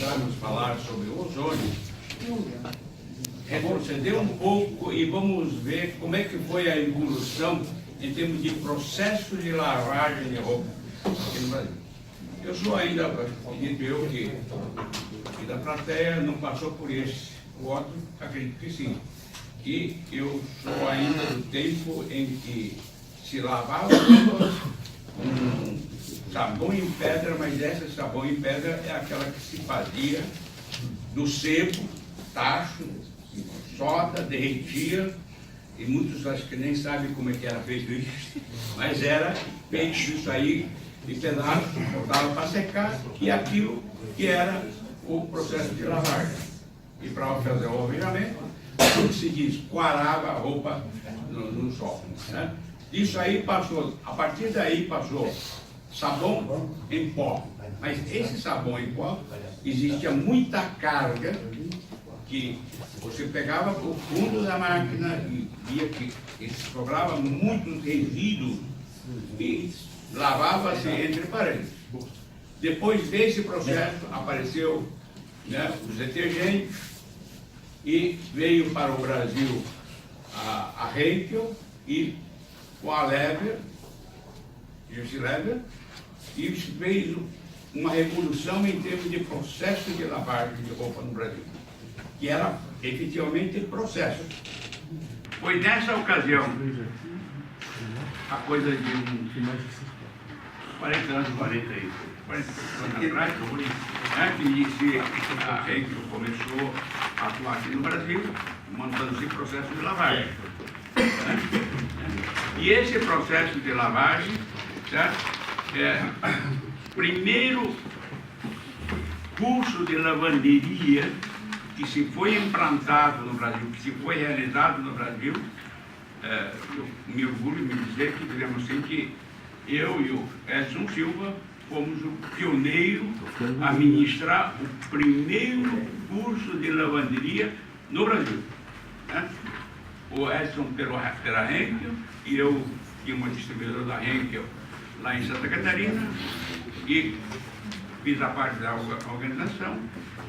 precisarmos falar sobre o ozônio, retroceder um pouco e vamos ver como é que foi a evolução em termos de processo de lavagem de roupa aqui no Brasil. Eu sou ainda, acredito eu, que da plateia não passou por esse. O outro, acredito que sim. E eu sou ainda do tempo em que se lavava com sabão em pedra, mas essa sabão em pedra é aquela que se fazia do sebo, tacho, soda, derretia, e muitos acho que nem sabem como é que era feito isso, mas era feito isso aí de pedaços, botava para secar, e aquilo que era o processo de lavagem. E para fazer o alvejamento, como se diz, quarava a roupa no sol. Né? Isso aí passou, a partir daí passou sabão em pó. Mas esse sabão em pó, existia muita carga que você pegava o fundo da máquina e via que sobrava muitos resíduos e lavava-se entre parênteses. Depois desse processo apareceu, né, os detergentes e veio para o Brasil a Henkel e com a Lever, Jussi Lever, e fez uma revolução em termos de processo de lavagem de roupa no Brasil, que era efetivamente processo. Foi nessa ocasião, a coisa de uns 40 anos, 40 anos atrás, que a Henkel começou a atuar aqui no Brasil, montando esse processo de lavagem. E esse processo de lavagem, certo? Primeiro curso de lavanderia que se foi implantado no Brasil, que se foi realizado no Brasil, eu me orgulho de me dizer que, digamos assim, que eu e o Edson Silva fomos o pioneiro a ministrar o primeiro curso de lavanderia no Brasil. Né? O Edson pela Henkel, e eu tinha uma distribuidora da Henkel lá em Santa Catarina, e fiz a parte da organização,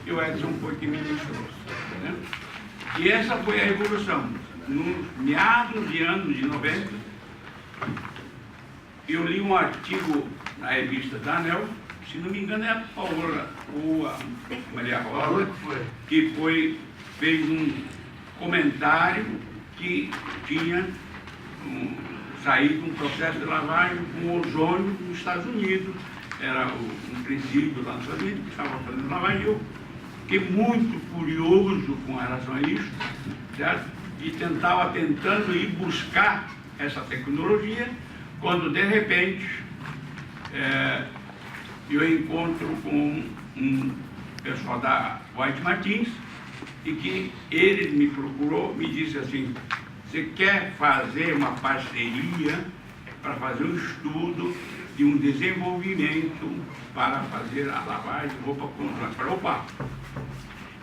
e o Edson foi que ministrou. Né? E essa foi a evolução. Nos meados de anos de 90, eu li um artigo na revista da ANEEL, se não me engano é a Paola, ou a Maria Paula, que fez um comentário que tinha saído um processo de lavagem com ozônio nos Estados Unidos. Era um princípio lá nos Estados Unidos que estava fazendo lavagem. Eu fiquei muito curioso com relação a isso, certo? E tentando ir buscar essa tecnologia, quando de repente eu encontro com um pessoal da White Martins, e que ele me procurou, me disse assim: você quer fazer uma parceria para fazer um estudo de um desenvolvimento para fazer a lavagem de roupa com ozônio? Eu falei: opa,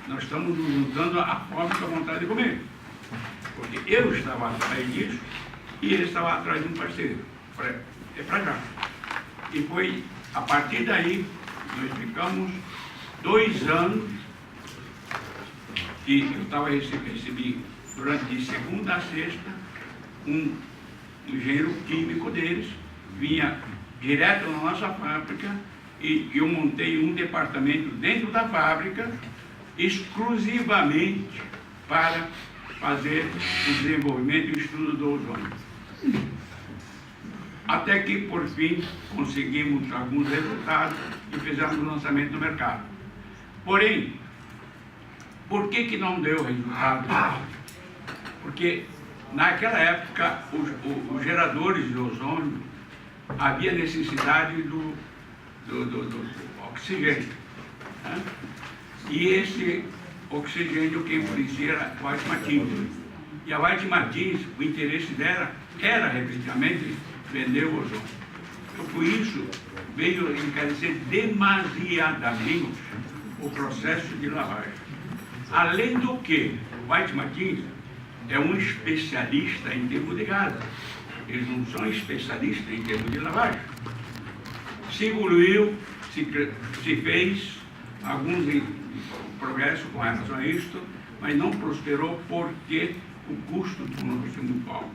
nós estamos nos juntando a fome com a vontade de comer. Porque eu estava atrás disso e ele estava atrás de um parceiro. Eu falei: é para já. E foi a partir daí, nós ficamos 2 anos que eu recebi durante de segunda a sexta um engenheiro químico deles, vinha direto na nossa fábrica, e eu montei um departamento dentro da fábrica exclusivamente para fazer o desenvolvimento e o estudo do ozônio. Até que, por fim, conseguimos alguns resultados e fizemos o lançamento no mercado. Porém, por que não deu resultado? Porque naquela época os geradores de ozônio havia necessidade do oxigênio. Né? E esse oxigênio quem fornecia era a White Martins. E a White Martins, o interesse dela era efetivamente vender o ozônio. Então, por isso, veio encarecer demasiadamente o processo de lavagem. Além do que, White Martins é um especialista em termos de gás. Eles não são especialistas em termos de lavagem. Se evoluiu, se fez alguns progresso com relação a isto, mas não prosperou porque o custo do produto é muito alto.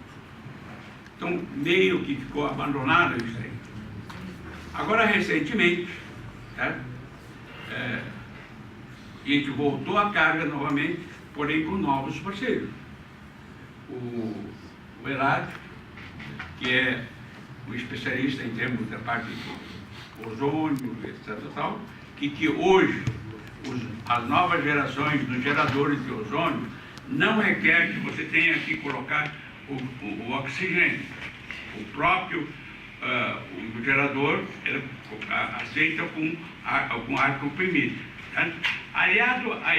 Então, meio que ficou abandonado isso aí. Agora, recentemente, certo? A gente voltou à carga novamente, porém com novos parceiros. O Eladio, que é um especialista em termos da parte do ozônio, etc. Tal, que hoje as novas gerações dos geradores de ozônio não requer que você tenha que colocar o oxigênio. O próprio o gerador aceita com ar comprimido. Tá? Aliado a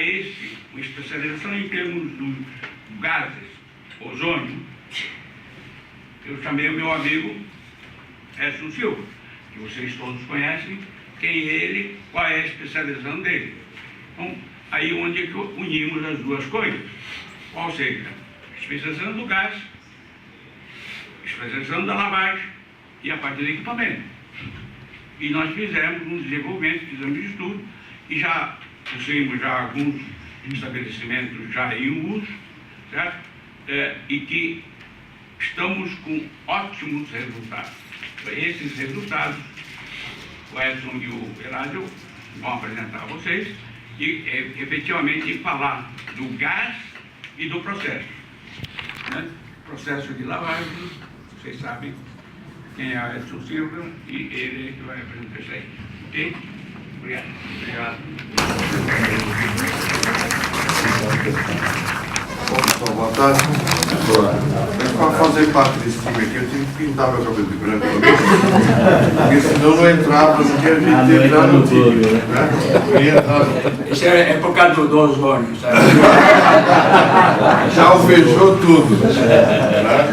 uma especialização em termos dos gases, ozônio, eu chamei o meu amigo Edson Silva, que vocês todos conhecem, quem é ele, qual é a especialização dele. Então, aí onde é que unimos as duas coisas. Qual seja, a especialização do gás, a especialização da lavagem e a parte do equipamento. E nós fizemos um desenvolvimento, fizemos um estudo, e já possuímos já alguns estabelecimentos já em uso, certo? E que estamos com ótimos resultados. Esses resultados, o Edson e o Eladio vão apresentar a vocês e efetivamente falar do gás e do processo. Né? Processo de lavagem, vocês sabem quem é o Edson Silva e ele é que vai apresentar isso aí. Ok? Obrigado. Bom, boa tarde. Para fazer parte desse time aqui, eu tive que pintar meu cabelo de branco também, porque senão não entrava, porque a gente ia entrar no time. Né? Isso é por causa do ozônio, sabe? Já alvejou tudo. Né?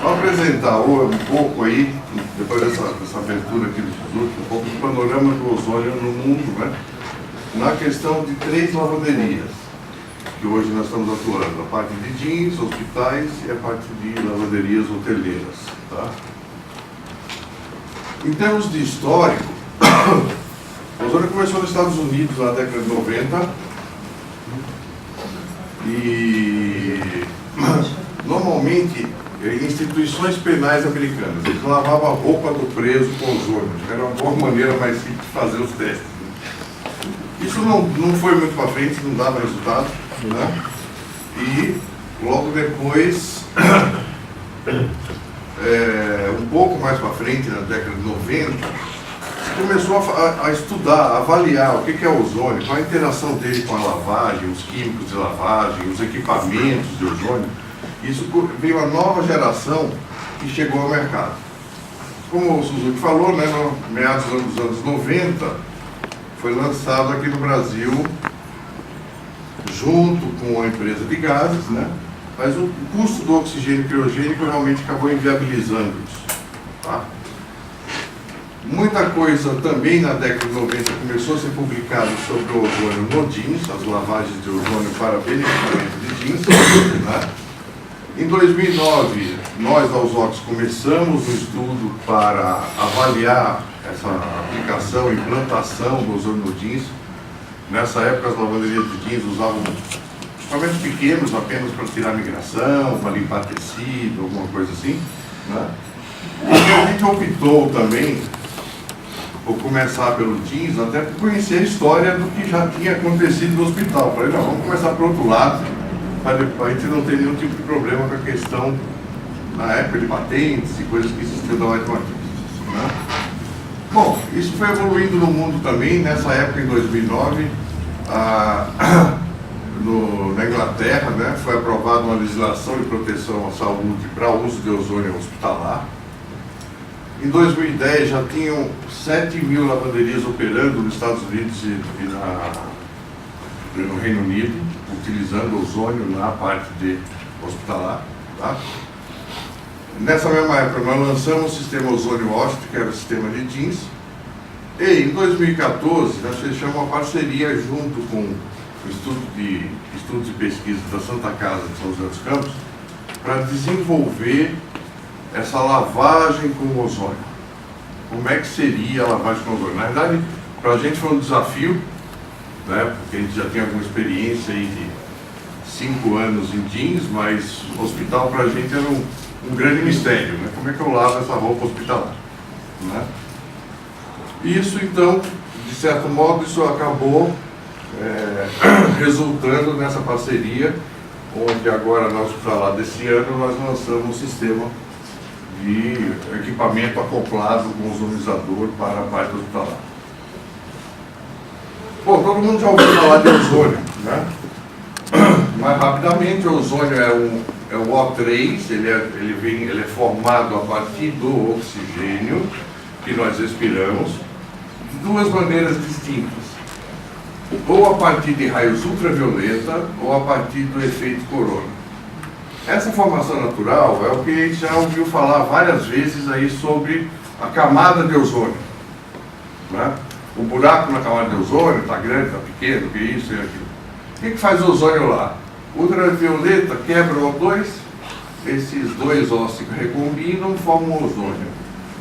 Vou apresentar um pouco aí, depois dessa abertura aqui do Instituto, um pouco do panorama do ozônio no mundo, né? Na questão de 3 lavanderias, que hoje nós estamos atuando, a parte de jeans, hospitais e a parte de lavanderias hoteleiras. Tá? Em termos de histórico, o ozônio começou nos Estados Unidos na década de 90 e normalmente em instituições penais americanas, eles lavavam a roupa do preso com ozônio, era uma boa maneira mais simples de fazer os testes. Isso não foi muito para frente, não dava resultado, né? E logo depois, um pouco mais para frente, na década de 90, se começou a estudar, a avaliar o que é o ozônio, qual a interação dele com a lavagem, os químicos de lavagem, os equipamentos de ozônio. Isso veio a nova geração que chegou ao mercado. Como o Suzuki falou, né, no meados dos anos 90, foi lançado aqui no Brasil, junto com a empresa de gases, né? Mas o custo do oxigênio criogênico realmente acabou inviabilizando isso. Tá? Muita coisa também na década de 90 começou a ser publicado sobre o ozônio no jeans, as lavagens de ozônio para beneficiamento de jeans. Né? Em 2009, nós da Usox começamos um estudo para avaliar essa aplicação e implantação do ozônio no jeans. Nessa época, as lavanderias de jeans usavam equipamentos pequenos, apenas para tirar migração, para limpar tecido, alguma coisa assim. Né? E a gente optou também por começar pelo jeans, até por conhecer a história do que já tinha acontecido no hospital. Falei, não, vamos começar por outro lado, para a gente não ter nenhum tipo de problema com a questão, na época, de patentes e coisas que existiam da automatismo. Né? Bom, isso foi evoluindo no mundo também. Nessa época, em 2009, na Inglaterra, né, foi aprovada uma legislação de proteção à saúde para uso de ozônio hospitalar. Em 2010, já tinham 7.000 lavanderias operando nos Estados Unidos e no Reino Unido, utilizando ozônio na parte de hospitalar. Tá? Nessa mesma época, nós lançamos o sistema ozônio hóspede, que era o sistema de jeans. E em 2014, nós fechamos uma parceria junto com o Estudos e Pesquisas da Santa Casa de São José dos Campos para desenvolver essa lavagem com ozônio. como é que seria a lavagem com ozônio. Na verdade, para a gente foi um desafio, né, porque a gente já tem alguma experiência aí de 5 anos em jeans, mas o hospital para a gente era um grande mistério, né? Como é que eu lavo essa roupa hospitalar? Né? Isso, então, de certo modo, isso acabou resultando nessa parceria, onde agora no hospital desse ano nós lançamos um sistema de equipamento acoplado com ozonizador para a parte hospitalar. Bom, todo mundo já ouviu falar de ozônio, né? Mas rapidamente, o ozônio é o O3, ele é formado a partir do oxigênio que nós respiramos, de duas maneiras distintas. Ou a partir de raios ultravioleta, ou a partir do efeito corona. Essa formação natural é o que a gente já ouviu falar várias vezes aí sobre a camada de ozônio. Né? O buraco na camada de ozônio está grande, está pequeno, que isso e aquilo. O que faz o ozônio lá? Ultravioleta quebra o O2, esses dois ossos se recombinam, formam o ozônio.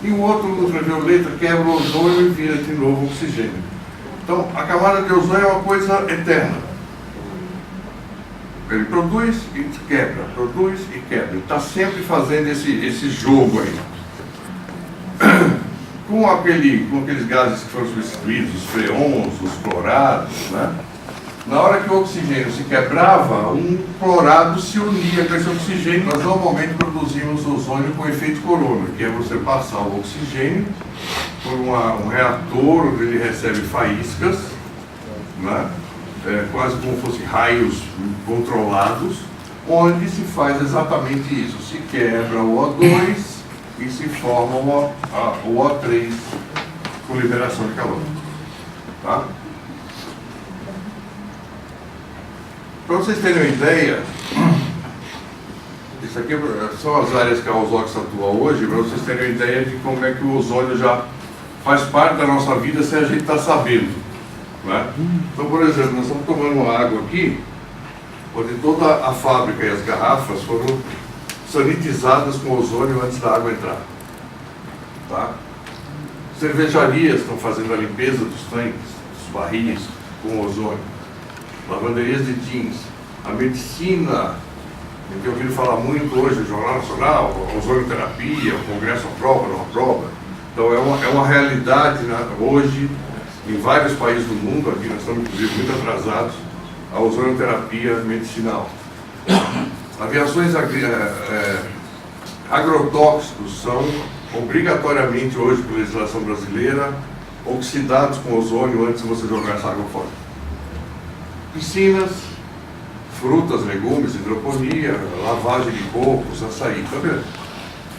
E o outro ultravioleta quebra o ozônio e vira de novo oxigênio. Então, a camada de ozônio é uma coisa eterna. Ele produz e quebra, produz e quebra. Ele está sempre fazendo esse jogo aí. Com aqueles gases que foram substituídos, os freons, os clorados, né? Na hora que o oxigênio se quebrava, um clorado se unia com esse oxigênio. Nós normalmente produzimos ozônio com efeito corona, que é você passar o oxigênio por um reator onde ele recebe faíscas, né? Quase como fossem raios controlados, onde se faz exatamente isso. Se quebra o O2 e se forma o O3 com liberação de calor. Tá? Para vocês terem uma ideia, isso aqui são as áreas que a Ozox atua hoje, para vocês terem uma ideia de como é que o ozônio já faz parte da nossa vida sem a gente estar sabendo. Né? Então, por exemplo, nós estamos tomando uma água aqui, onde toda a fábrica e as garrafas foram sanitizadas com ozônio antes da água entrar. Tá? Cervejarias estão fazendo a limpeza dos tanques, dos barris com ozônio. Lavanderias de jeans. A medicina, a gente ouviu falar muito hoje no Jornal Nacional, ozonioterapia, o Congresso aprova, não aprova. Então é uma realidade, né, hoje, em vários países do mundo, aqui nós estamos inclusive muito atrasados, a ozonioterapia medicinal. Aviações agrotóxicos são obrigatoriamente hoje, por legislação brasileira, oxidados com ozônio antes de você jogar essa água fora. Piscinas, frutas, legumes, hidroponia, lavagem de cocos, açaí, tá vendo?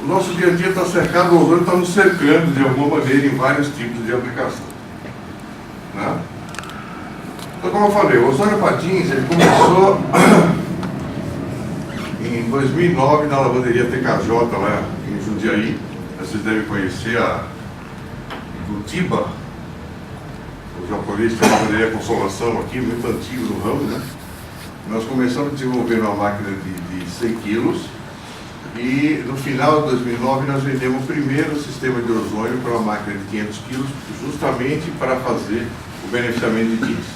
O nosso dia a dia está cercado, o ozônio está nos cercando de alguma maneira em vários tipos de aplicação. Né? Então, como eu falei, o ozônio para jeans, ele começou em 2009 na lavanderia TKJ, lá em Jundiaí. Vocês devem conhecer a do Tiba. O japonês tem uma lavanderia Consolação aqui, muito antigo no ramo, né? Nós começamos a desenvolver uma máquina de 100 quilos e no final de 2009 nós vendemos o primeiro sistema de ozônio para uma máquina de 500 quilos, justamente para fazer o beneficiamento de jeans.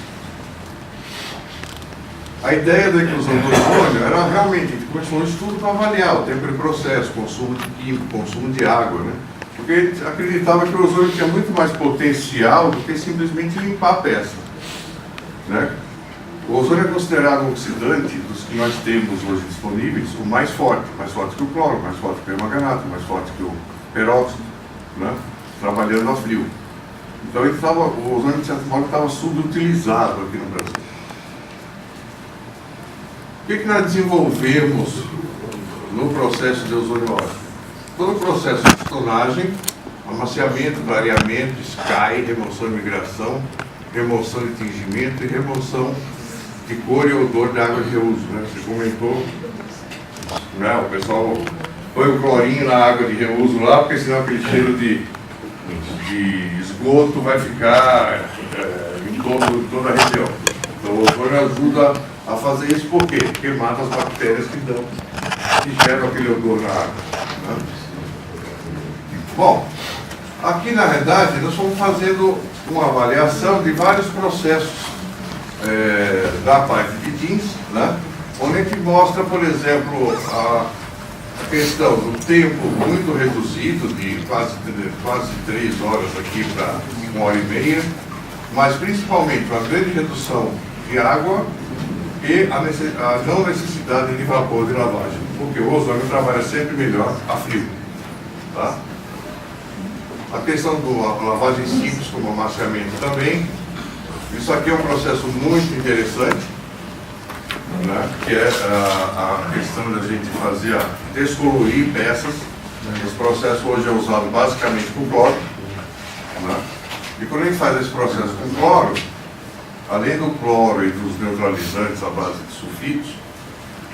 A ideia da inclusão do ozônio era realmente, a gente começou um estudo para avaliar o tempo de processo, consumo de químico, consumo de água, né? Porque a gente acreditava que o ozônio tinha muito mais potencial do que simplesmente limpar a peça. Né? O ozônio é considerado um oxidante dos que nós temos hoje disponíveis, o mais forte que o cloro, mais forte que o permanganato, mais forte que o peróxido, né? Trabalhando a frio. Então o ozônio, de certo modo, estava subutilizado aqui no Brasil. O que nós desenvolvemos no processo de ozoniose? Todo o processo de estonagem, amaciamento, clareamento, SCAI, remoção e migração, remoção de tingimento e remoção de cor e odor da água de reuso. Né? Você comentou, né? O pessoal põe o clorinho na água de reuso lá, porque senão aquele cheiro de esgoto vai ficar em toda a região. Então o ozônio ajuda a fazer isso por quê? Porque mata as bactérias que geram aquele odor na água. Né? Bom, Aqui, na verdade, nós estamos fazendo uma avaliação de vários processos da parte de jeans, né? Onde a gente mostra, por exemplo, a questão do tempo muito reduzido, de quase 3 horas aqui para 1h30, mas principalmente uma grande redução de água e a não necessidade de vapor de lavagem, porque o ozônio trabalha sempre melhor a frio. Tá? A questão da lavagem simples, como amaciamento também, isso aqui é um processo muito interessante, né? Que é a questão da gente fazer, descolorir peças. Esse processo hoje é usado basicamente com cloro, né? E quando a gente faz esse processo com cloro, além do cloro e dos neutralizantes à base de sulfitos,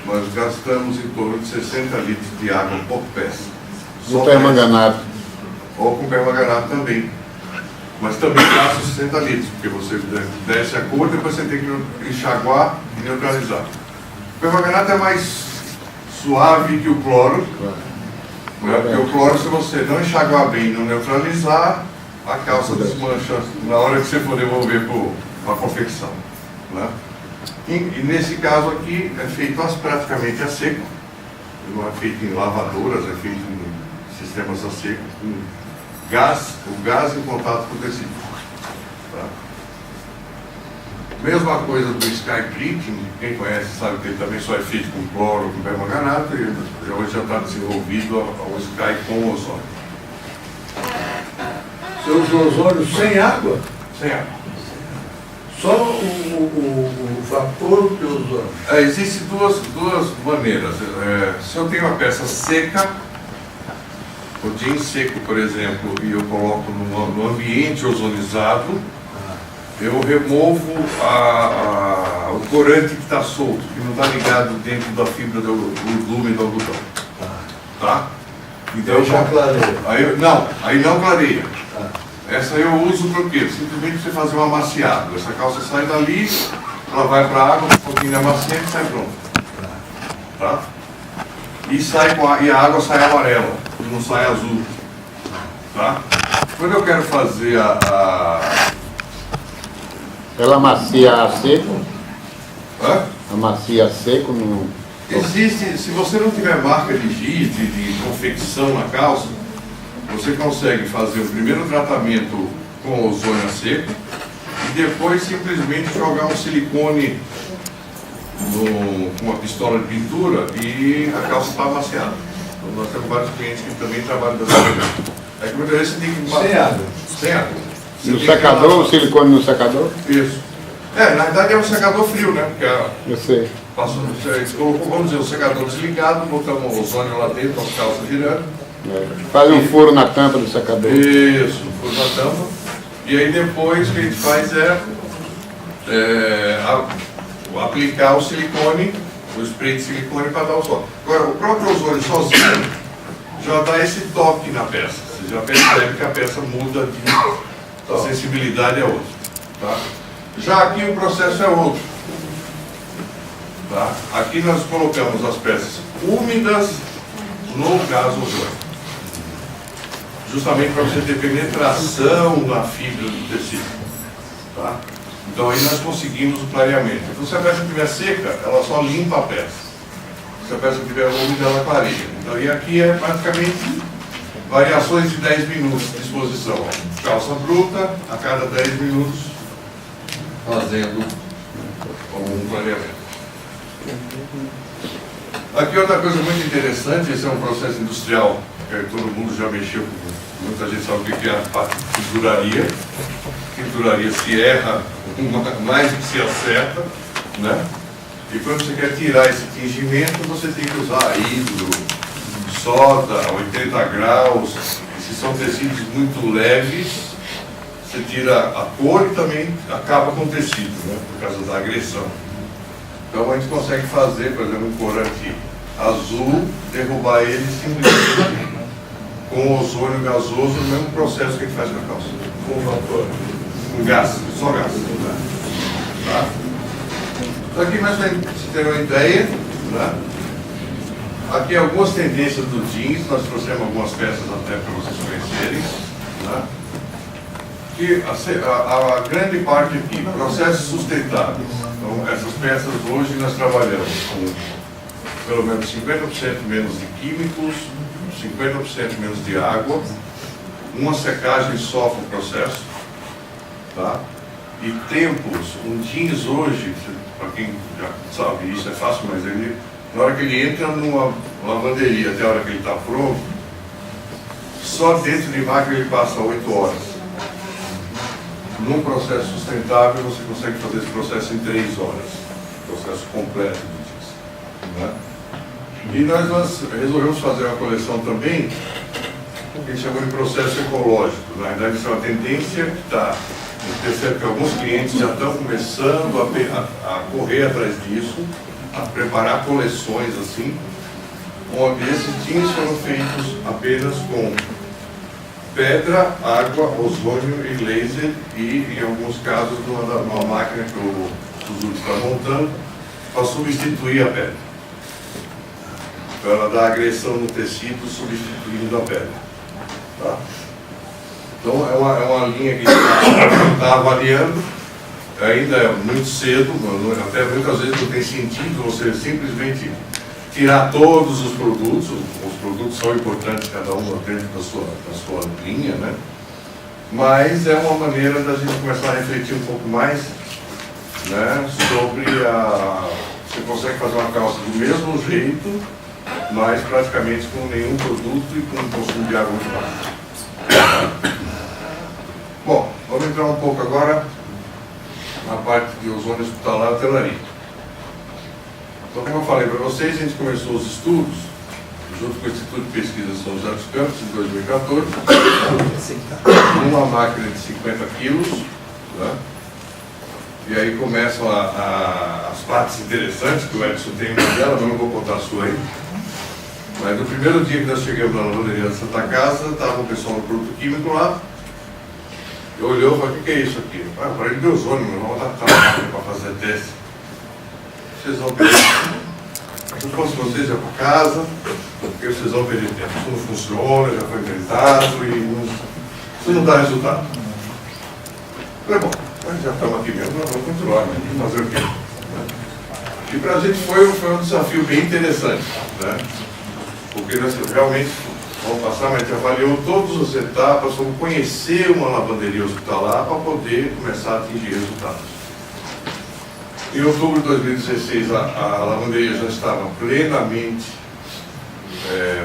nós gastamos em torno de 60 litros de água por peça. Com permanganato. Ou com permanganato também. Mas também gasta 60 litros, porque você desce a cor, depois você tem que enxaguar e neutralizar. O permanganato é mais suave que o cloro, né? Porque o cloro, se você não enxaguar bem e não neutralizar, a calça desmancha na hora que você for devolver para a confecção. Né? E nesse caso aqui é feito praticamente a seco, não é feito em lavadoras, é feito em sistemas a seco, com gás, o gás em contato com o tecido. Tá? Mesma coisa do Sky Printing, quem conhece sabe que ele também só é feito com cloro, com permanganato, e hoje já está desenvolvido o Sky com ozônio. Você usa ozônio sem água? Sem água. Só o vapor do ozônio? Existem duas maneiras. Se eu tenho uma peça seca, o jeans seco, por exemplo, e eu coloco no ambiente ozonizado, eu removo o corante que está solto, que não está ligado dentro da fibra do lume do algodão. Tá? Então já clareia. Aí não clareia. Essa eu uso para o quê? Simplesmente você fazer um amaciado. Essa calça sai dali, ela vai para a água, um pouquinho de amaciante e sai pronto. Tá? E a água sai amarela, não sai azul. Tá? Quando eu quero fazer Ela amacia a seco? Hã? Amacia a seco no... Existe, se você não tiver marca de giz, de confecção na calça, você consegue fazer o primeiro tratamento com ozônio a seco e depois simplesmente jogar um silicone com uma pistola de pintura e a calça está amaciada. Então, nós temos vários clientes que também trabalham dessa maneira. É que muitas vezes você tem que... Sem água. Sem água. No secador, o silicone no secador? Isso. Na verdade é um secador frio, né? Porque Eu sei. vamos dizer, o secador desligado, botamos o ozônio lá dentro, a calça girando. Faz um furo na tampa do secador. Isso, furo na tampa. E aí depois o que a gente faz aplicar o silicone, o spray de silicone para dar o sol. Agora, o próprio ozônio sozinho já dá esse toque na peça. Você já percebe que a peça muda a sensibilidade é outra. Tá? Já aqui o processo é outro. Tá? Aqui nós colocamos as peças úmidas no gás ozônio. Justamente para você ter penetração na fibra do tecido. Tá? Então aí nós conseguimos o clareamento. Então se a peça estiver seca, ela só limpa a peça. Se a peça estiver úmida, ela clareia. Então e aqui é praticamente variações de 10 minutos de exposição. Ó. Calça bruta, a cada 10 minutos, fazendo um clareamento. Aqui outra coisa muito interessante, esse é um processo industrial, que todo mundo já mexeu com, muita gente sabe o que é a parte de tinturaria. Tinturaria se erra mais do que se acerta, né? E quando você quer tirar esse tingimento, você tem que usar hidro, soda, 80 graus. Se são tecidos muito leves, você tira a cor e também acaba com o tecido, né? Por causa da agressão. Então a gente consegue fazer, por exemplo, um corante azul, derrubar ele simplesmente com ozônio gasoso, no mesmo processo que a gente faz na calça. Com vapor. Com gás, só gás. Tá? Então aqui mais para você ter uma ideia, né? Aqui algumas tendências do jeans, nós trouxemos algumas peças até para vocês conhecerem. né? Que a grande parte aqui, processos sustentáveis. Então, essas peças hoje nós trabalhamos com pelo menos 50% menos de químicos, 50% menos de água, uma secagem só para o processo, tá? E tempos, um jeans hoje, para quem já sabe, isso é fácil, mas ele, na hora que ele entra numa lavanderia até a hora que ele está pronto, só dentro de máquina ele passa 8 horas. Num processo sustentável, você consegue fazer esse processo em 3 horas, processo completo do jeans, né? E nós resolvemos fazer uma coleção também, que a gente chamou de processo ecológico. Na verdade, isso é uma tendência que está, percebe que alguns clientes já estão começando a correr atrás disso, a preparar coleções assim, onde esses jeans foram feitos apenas com pedra, água, ozônio e laser, e em alguns casos numa máquina que o Suzuki está montando para substituir a pedra. Então ela dá agressão no tecido substituindo a pedra. Tá? Então é uma linha que a gente está avaliando, ainda é muito cedo, até muitas vezes não tem sentido você simplesmente tirar todos os produtos são importantes, cada um dentro da sua linha, né? Mas é uma maneira da gente começar a refletir um pouco mais, né, sobre você consegue fazer uma calça do mesmo jeito, mas praticamente com nenhum produto e com um consumo de água muito baixo. Bom, vamos entrar um pouco agora na parte de ozônio hospitalar e hotelaria. Então, como eu falei para vocês, a gente começou os estudos junto com o Instituto de Pesquisa São José dos Campos em 2014, uma máquina de 50 quilos, né? E aí começam as partes interessantes, que o Edson tem uma dela, mas não vou contar a sua aí. Mas no primeiro dia que nós chegamos na lavanderia da Santa Casa, estava o pessoal do produto químico lá, e olhou e falou: o que é isso aqui? Ah, aparelho de ozônio, meu irmão, adaptar a máquina para fazer teste. Vocês vão perder. Se fosse vocês, já para casa, porque vocês vão perder tempo. Isso não funciona, já foi inventado e isso não dá resultado. Eu falei: bom, nós já estamos aqui mesmo, nós vamos continuar, né? Fazer o quê? E para a gente foi um desafio bem interessante, né? Porque nós realmente vamos passar, mas a gente avaliou todas as etapas, vamos conhecer uma lavanderia hospitalar para poder começar a atingir resultados. Em outubro de 2016, a lavanderia já estava plenamente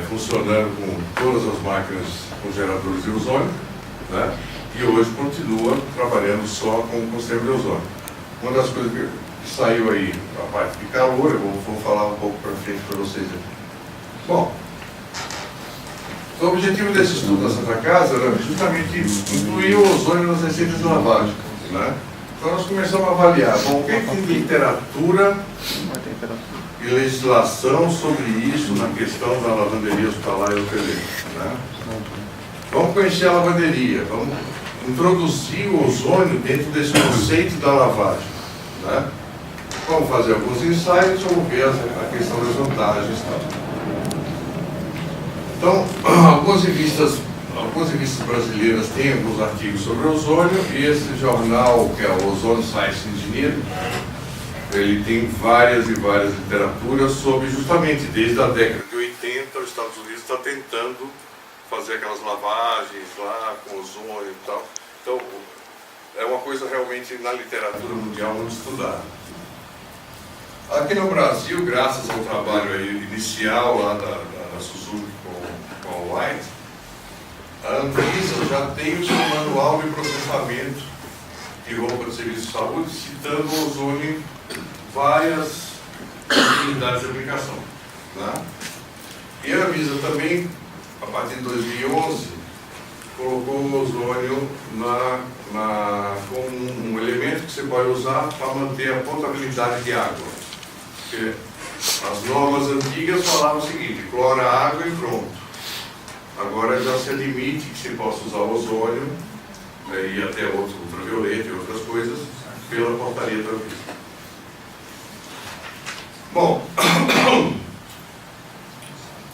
funcionando com todas as máquinas com geradores de ozônio, né? E hoje continua trabalhando só com o sistema de ozônio. Uma das coisas que saiu aí, a parte de calor, eu vou falar um pouco para frente para vocês aqui. Bom, o objetivo desse estudo da Santa Casa era justamente incluir o ozônio nas receitas de lavagem, né? Então nós começamos a avaliar, bom, o que tem de literatura e legislação sobre isso na questão da lavanderia hospitalar e hoteleira, né? Vamos conhecer a lavanderia, vamos introduzir o ozônio dentro desse conceito da lavagem, né? Vamos fazer alguns ensaios, vamos ver a questão das vantagens e tal. Então, algumas revistas brasileiras têm alguns artigos sobre ozônio, e esse jornal, que é o Ozone Science Engineer, ele tem várias e várias literaturas sobre, justamente desde a década de 80, os Estados Unidos está tentando fazer aquelas lavagens lá com ozônio e tal. Então, é uma coisa realmente na literatura mundial muito estudada. Aqui no Brasil, graças ao trabalho aí inicial lá da Suzuki com a White, a Anvisa já tem o seu manual de processamento de roupa de serviço de saúde, citando o ozônio em várias unidades de aplicação, né? E a Anvisa também, a partir de 2011, colocou o ozônio como um elemento que você pode usar para manter a potabilidade de água. Porque as normas antigas falavam o seguinte: clora a água e pronto. Agora já se admite que se possa usar o ozônio, e até outro ultravioleta e outras coisas, pela portaria da Anvisa. Bom,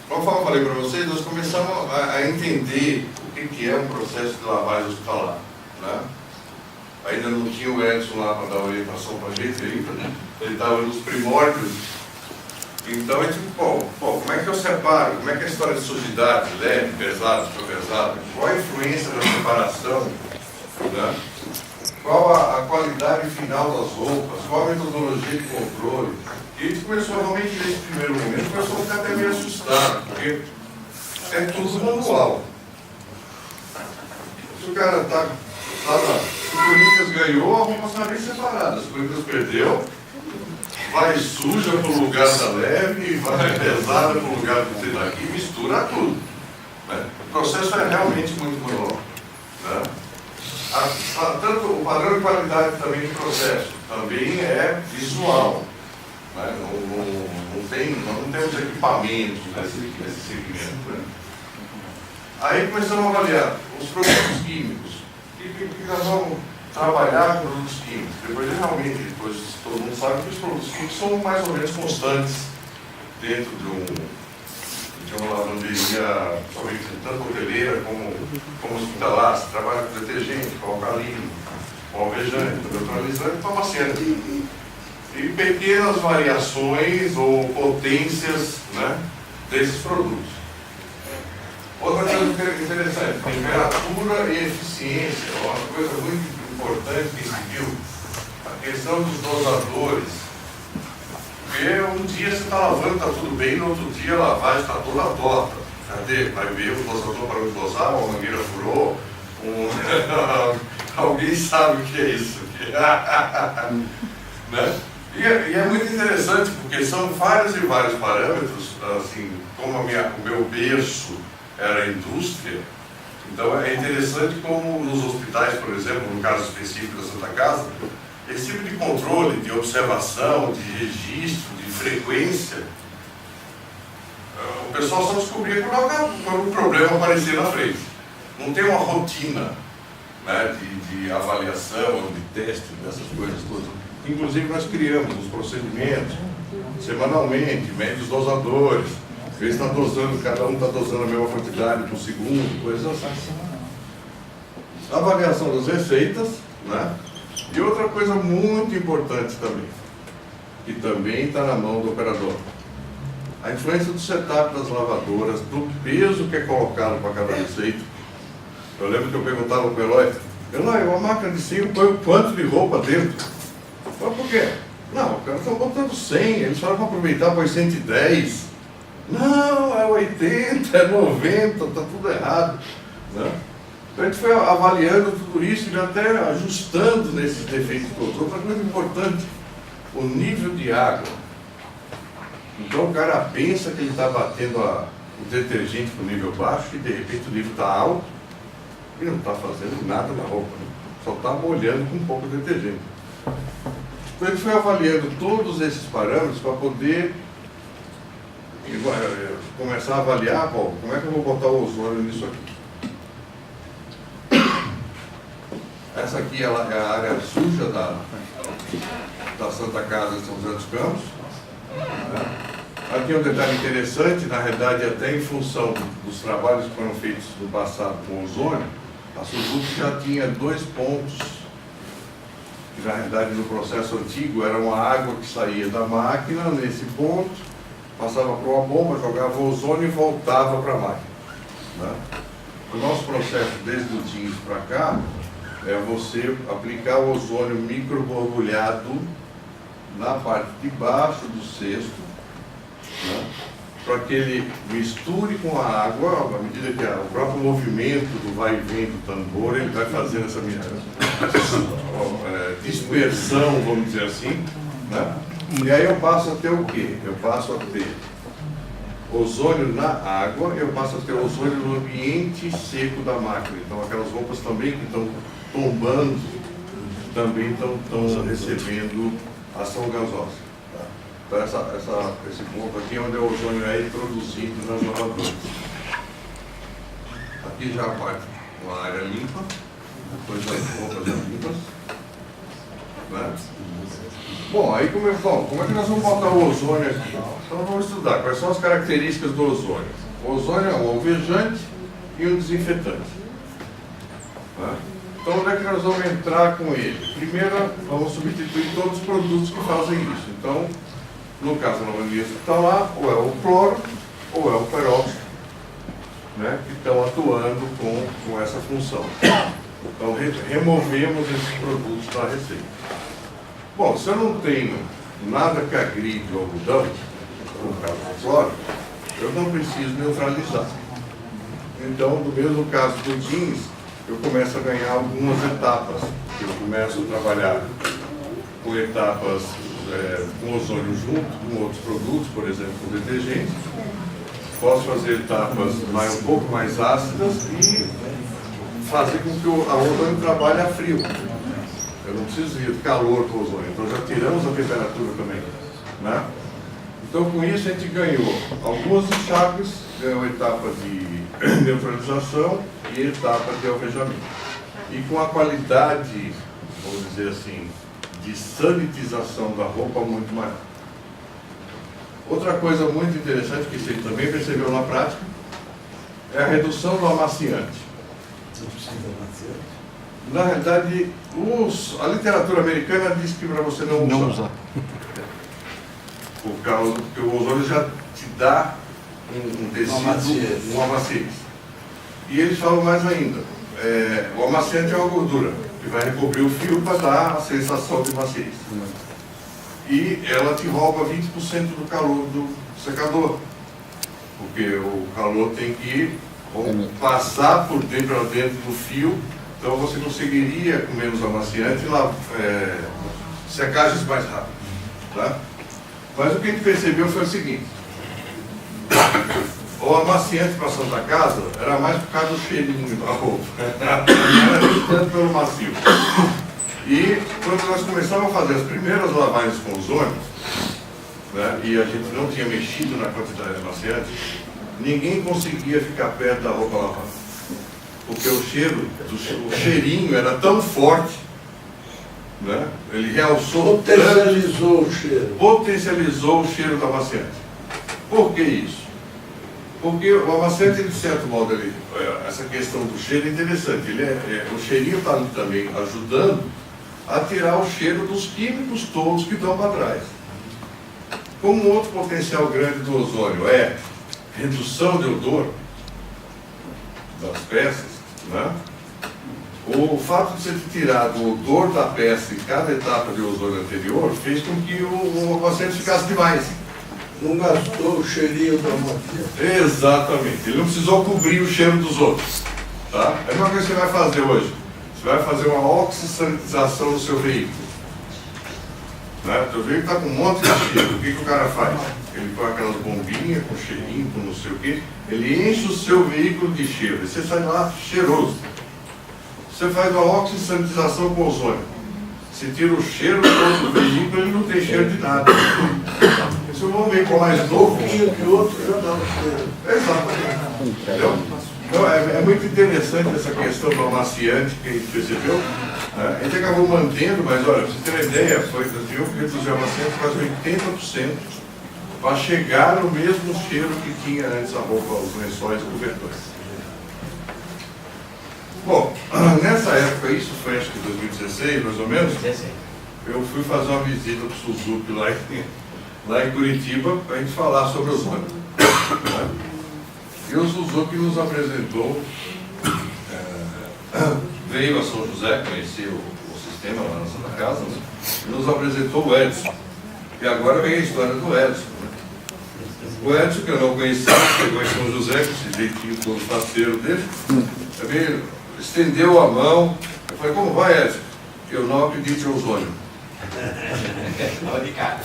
como eu falei para vocês, nós começamos a entender o que que é um processo de lavagem hospitalar, né? Ainda não tinha o Edson lá para dar orientação para a gente ainda, né? Ele estava nos primórdios. Então, a gente, como é que eu separo? Como é que é a história de sujidade, leve, pesado, super pesado? Qual a influência da separação? Né? Qual a qualidade final das roupas? Qual a metodologia de controle? E a gente começou realmente, nesse primeiro momento, começou a ficar até meio assustado, porque é tudo manual. Se o cara está se o Corinthians ganhou, a roupa está bem separada. Se o Corinthians perdeu, vai suja para o lugar da leve, vai pesada para o lugar do que daqui, mistura tudo. Né? O processo é realmente muito manual. Né? Tanto o padrão de qualidade também do processo também é visual. Né? Não temos equipamentos nesse segmento. Né? Aí começamos a avaliar os produtos químicos. E nós vamos trabalhar com produtos químicos. Depois todo mundo sabe que os produtos químicos são mais ou menos constantes dentro de uma lavanderia, somente tanto hoteleira como hospitalar. Você trabalha com detergente, com alcalino, com alvejante, com neutralizante, com amaciante. E pequenas variações ou potências, né, desses produtos. Outra coisa interessante, temperatura e eficiência, uma coisa muito importante que se viu, a questão dos dosadores. Porque um dia você está lavando, está tudo bem, no outro dia a lavagem está toda torta. Cadê? Vai ver o dosador para de dosar, uma mangueira furou, alguém sabe o que é isso. Né? E é muito interessante, porque são vários e vários parâmetros, assim, como o meu berço era a indústria. Então é interessante como nos hospitais, por exemplo, no caso específico da Santa Casa, esse tipo de controle, de observação, de registro, de frequência, o pessoal só descobria quando o problema aparecia na frente. Não tem uma rotina, né, de avaliação, de teste, dessas coisas todas. Inclusive nós criamos os procedimentos, semanalmente, mede os dosadores, vê se está dosando, cada um está dosando a mesma quantidade por segundo, coisas assim. Avaliação das receitas, né? E outra coisa muito importante também, que também está na mão do operador, a influência do setup das lavadoras, do peso que é colocado para cada receita. Eu lembro que eu perguntava para o Eloy, a máquina de 5 põe o quanto de roupa dentro? Mas por quê? Não, os caras estão botando 100, eles falam para aproveitar, põe 110. Não, é 80, é 90, está tudo errado. Né? Então a gente foi avaliando tudo isso e até ajustando nesses defeitos todos. Outra coisa importante, o nível de água. Então o cara pensa que ele está batendo o detergente para o nível baixo e de repente o nível está alto e não está fazendo nada na roupa, né? Só está molhando com um pouco de detergente. Então ele foi avaliando todos esses parâmetros para poder começar a avaliar, como é que eu vou botar o ozônio nisso aqui. Essa aqui é a área suja da Santa Casa de São José dos Campos. Aqui é um detalhe interessante, na realidade até em função dos trabalhos que foram feitos no passado com o ozônio, a Suzuki já tinha 2 pontos, que na realidade no processo antigo era uma água que saía da máquina nesse ponto, passava por uma bomba, jogava o ozônio e voltava para a máquina. Né? O nosso processo desde o jeans para cá é você aplicar o ozônio microborbulhado na parte de baixo do cesto, né? Para que ele misture com a água, à medida que o próprio movimento do vai e vem do tambor, ele vai fazendo essa dispersão, vamos dizer assim, né? E aí eu passo a ter o quê? Eu passo a ter ozônio na água, eu passo a ter ozônio no ambiente seco da máquina. Então aquelas roupas também que estão tombando, também estão recebendo ação gasosa. Então esse ponto aqui é onde o ozônio é introduzido nas lavadoras. Aqui já parte uma área limpa, depois as roupas já limpas. Né? Bom, aí como é que nós vamos botar o ozônio aqui? Então vamos estudar quais são as características do ozônio. O ozônio é um alvejante e um desinfetante. Então, onde é que nós vamos entrar com ele? Primeiro, vamos substituir todos os produtos que fazem isso. Então, no caso da mangueira que está lá, ou é o cloro, ou é o peróxido, né, que estão atuando com essa função. Então, removemos esses produtos da receita. Bom, se eu não tenho nada que agride o algodão, no caso do cloro, eu não preciso neutralizar. Então, no mesmo caso do jeans, eu começo a ganhar algumas etapas. Eu começo a trabalhar com etapas com ozônio junto, com outros produtos, por exemplo, com detergentes. Posso fazer etapas um pouco mais ácidas e fazer com que o ozônio trabalhe a frio. Eu não preciso ir de calor para o ozônio, então já tiramos a temperatura também, né? Então, com isso, a gente ganhou algumas enxágues, ganhou etapa de neutralização e etapa de alvejamento. E com a qualidade, vamos dizer assim, de sanitização da roupa muito maior. Outra coisa muito interessante que você também percebeu na prática é a redução do amaciante. Você precisa de amaciante? Na realidade, a literatura americana diz que para você não usar. Por causa que o ozônio já te dá um tecido, uma maciez. E eles falam mais ainda, o amaciante é uma gordura, que vai recobrir o fio para dar a sensação de maciez. E ela te rouba 20% do calor do secador, porque o calor tem que passar por dentro do fio, então você conseguiria, com menos amaciante, secagens mais rápidas. Tá? Mas o que a gente percebeu foi o seguinte: o amaciante para a Santa Casa era mais por causa do cheirinho da roupa, não era nem tanto pelo macio. E quando nós começamos a fazer as primeiras lavagens com ozônio, né, e a gente não tinha mexido na quantidade de amaciante, ninguém conseguia ficar perto da roupa lavada. Porque o cheirinho era tão forte, né, ele realçou, potencializou o cheiro do amaciante. Por que isso? Porque o amaciante, de certo modo, essa questão do cheiro é interessante. O cheirinho está também ajudando a tirar o cheiro dos químicos todos que estão para trás. Como outro potencial grande do ozônio é redução de odor das peças, né? O fato de você ter tirado o odor da peça em cada etapa de ozônio anterior fez com que o amaciante ficasse demais. Não gastou o cheirinho da macia. Exatamente. Ele não precisou cobrir o cheiro dos outros. Tá? É uma coisa que você vai fazer hoje. Você vai fazer uma oxisanitização do seu veículo. Né? O seu veículo está com um monte de cheiro. O que o cara faz? Ele põe aquelas bombinhas com cheirinho, com não sei o quê. Ele enche o seu veículo de cheiro. E você sai lá cheiroso. Você faz uma oxisanitização com ozônio. Você tira o cheiro todo do veículo, ele não tem cheiro de nada. Se eu vou ver com mais novo, que o outro já dá um cheiro. Exatamente. Entendeu? Então, é muito interessante essa questão do amaciante que a gente percebeu. Né? A gente acabou mantendo, mas olha, pra você ter uma ideia, foi que reduzir o amaciante quase 80% para chegar no mesmo cheiro que tinha antes a roupa, os lençóis e cobertores. Bom, nessa época, isso foi acho que 2016, mais ou menos, eu fui fazer uma visita para o Suzuki lá em Curitiba para a gente falar sobre ozônio. Né? E o Suzuki nos apresentou, veio a São José conhecer o sistema lá na Santa Casa, né? E nos apresentou o Edson. E agora vem a história do Edson. Né? O Edson, que eu não conhecia, chegou em São José, com esse jeitinho todo parceiro dele, ele estendeu a mão. Eu falei, como vai, Edson? Eu não acredito em ozônio.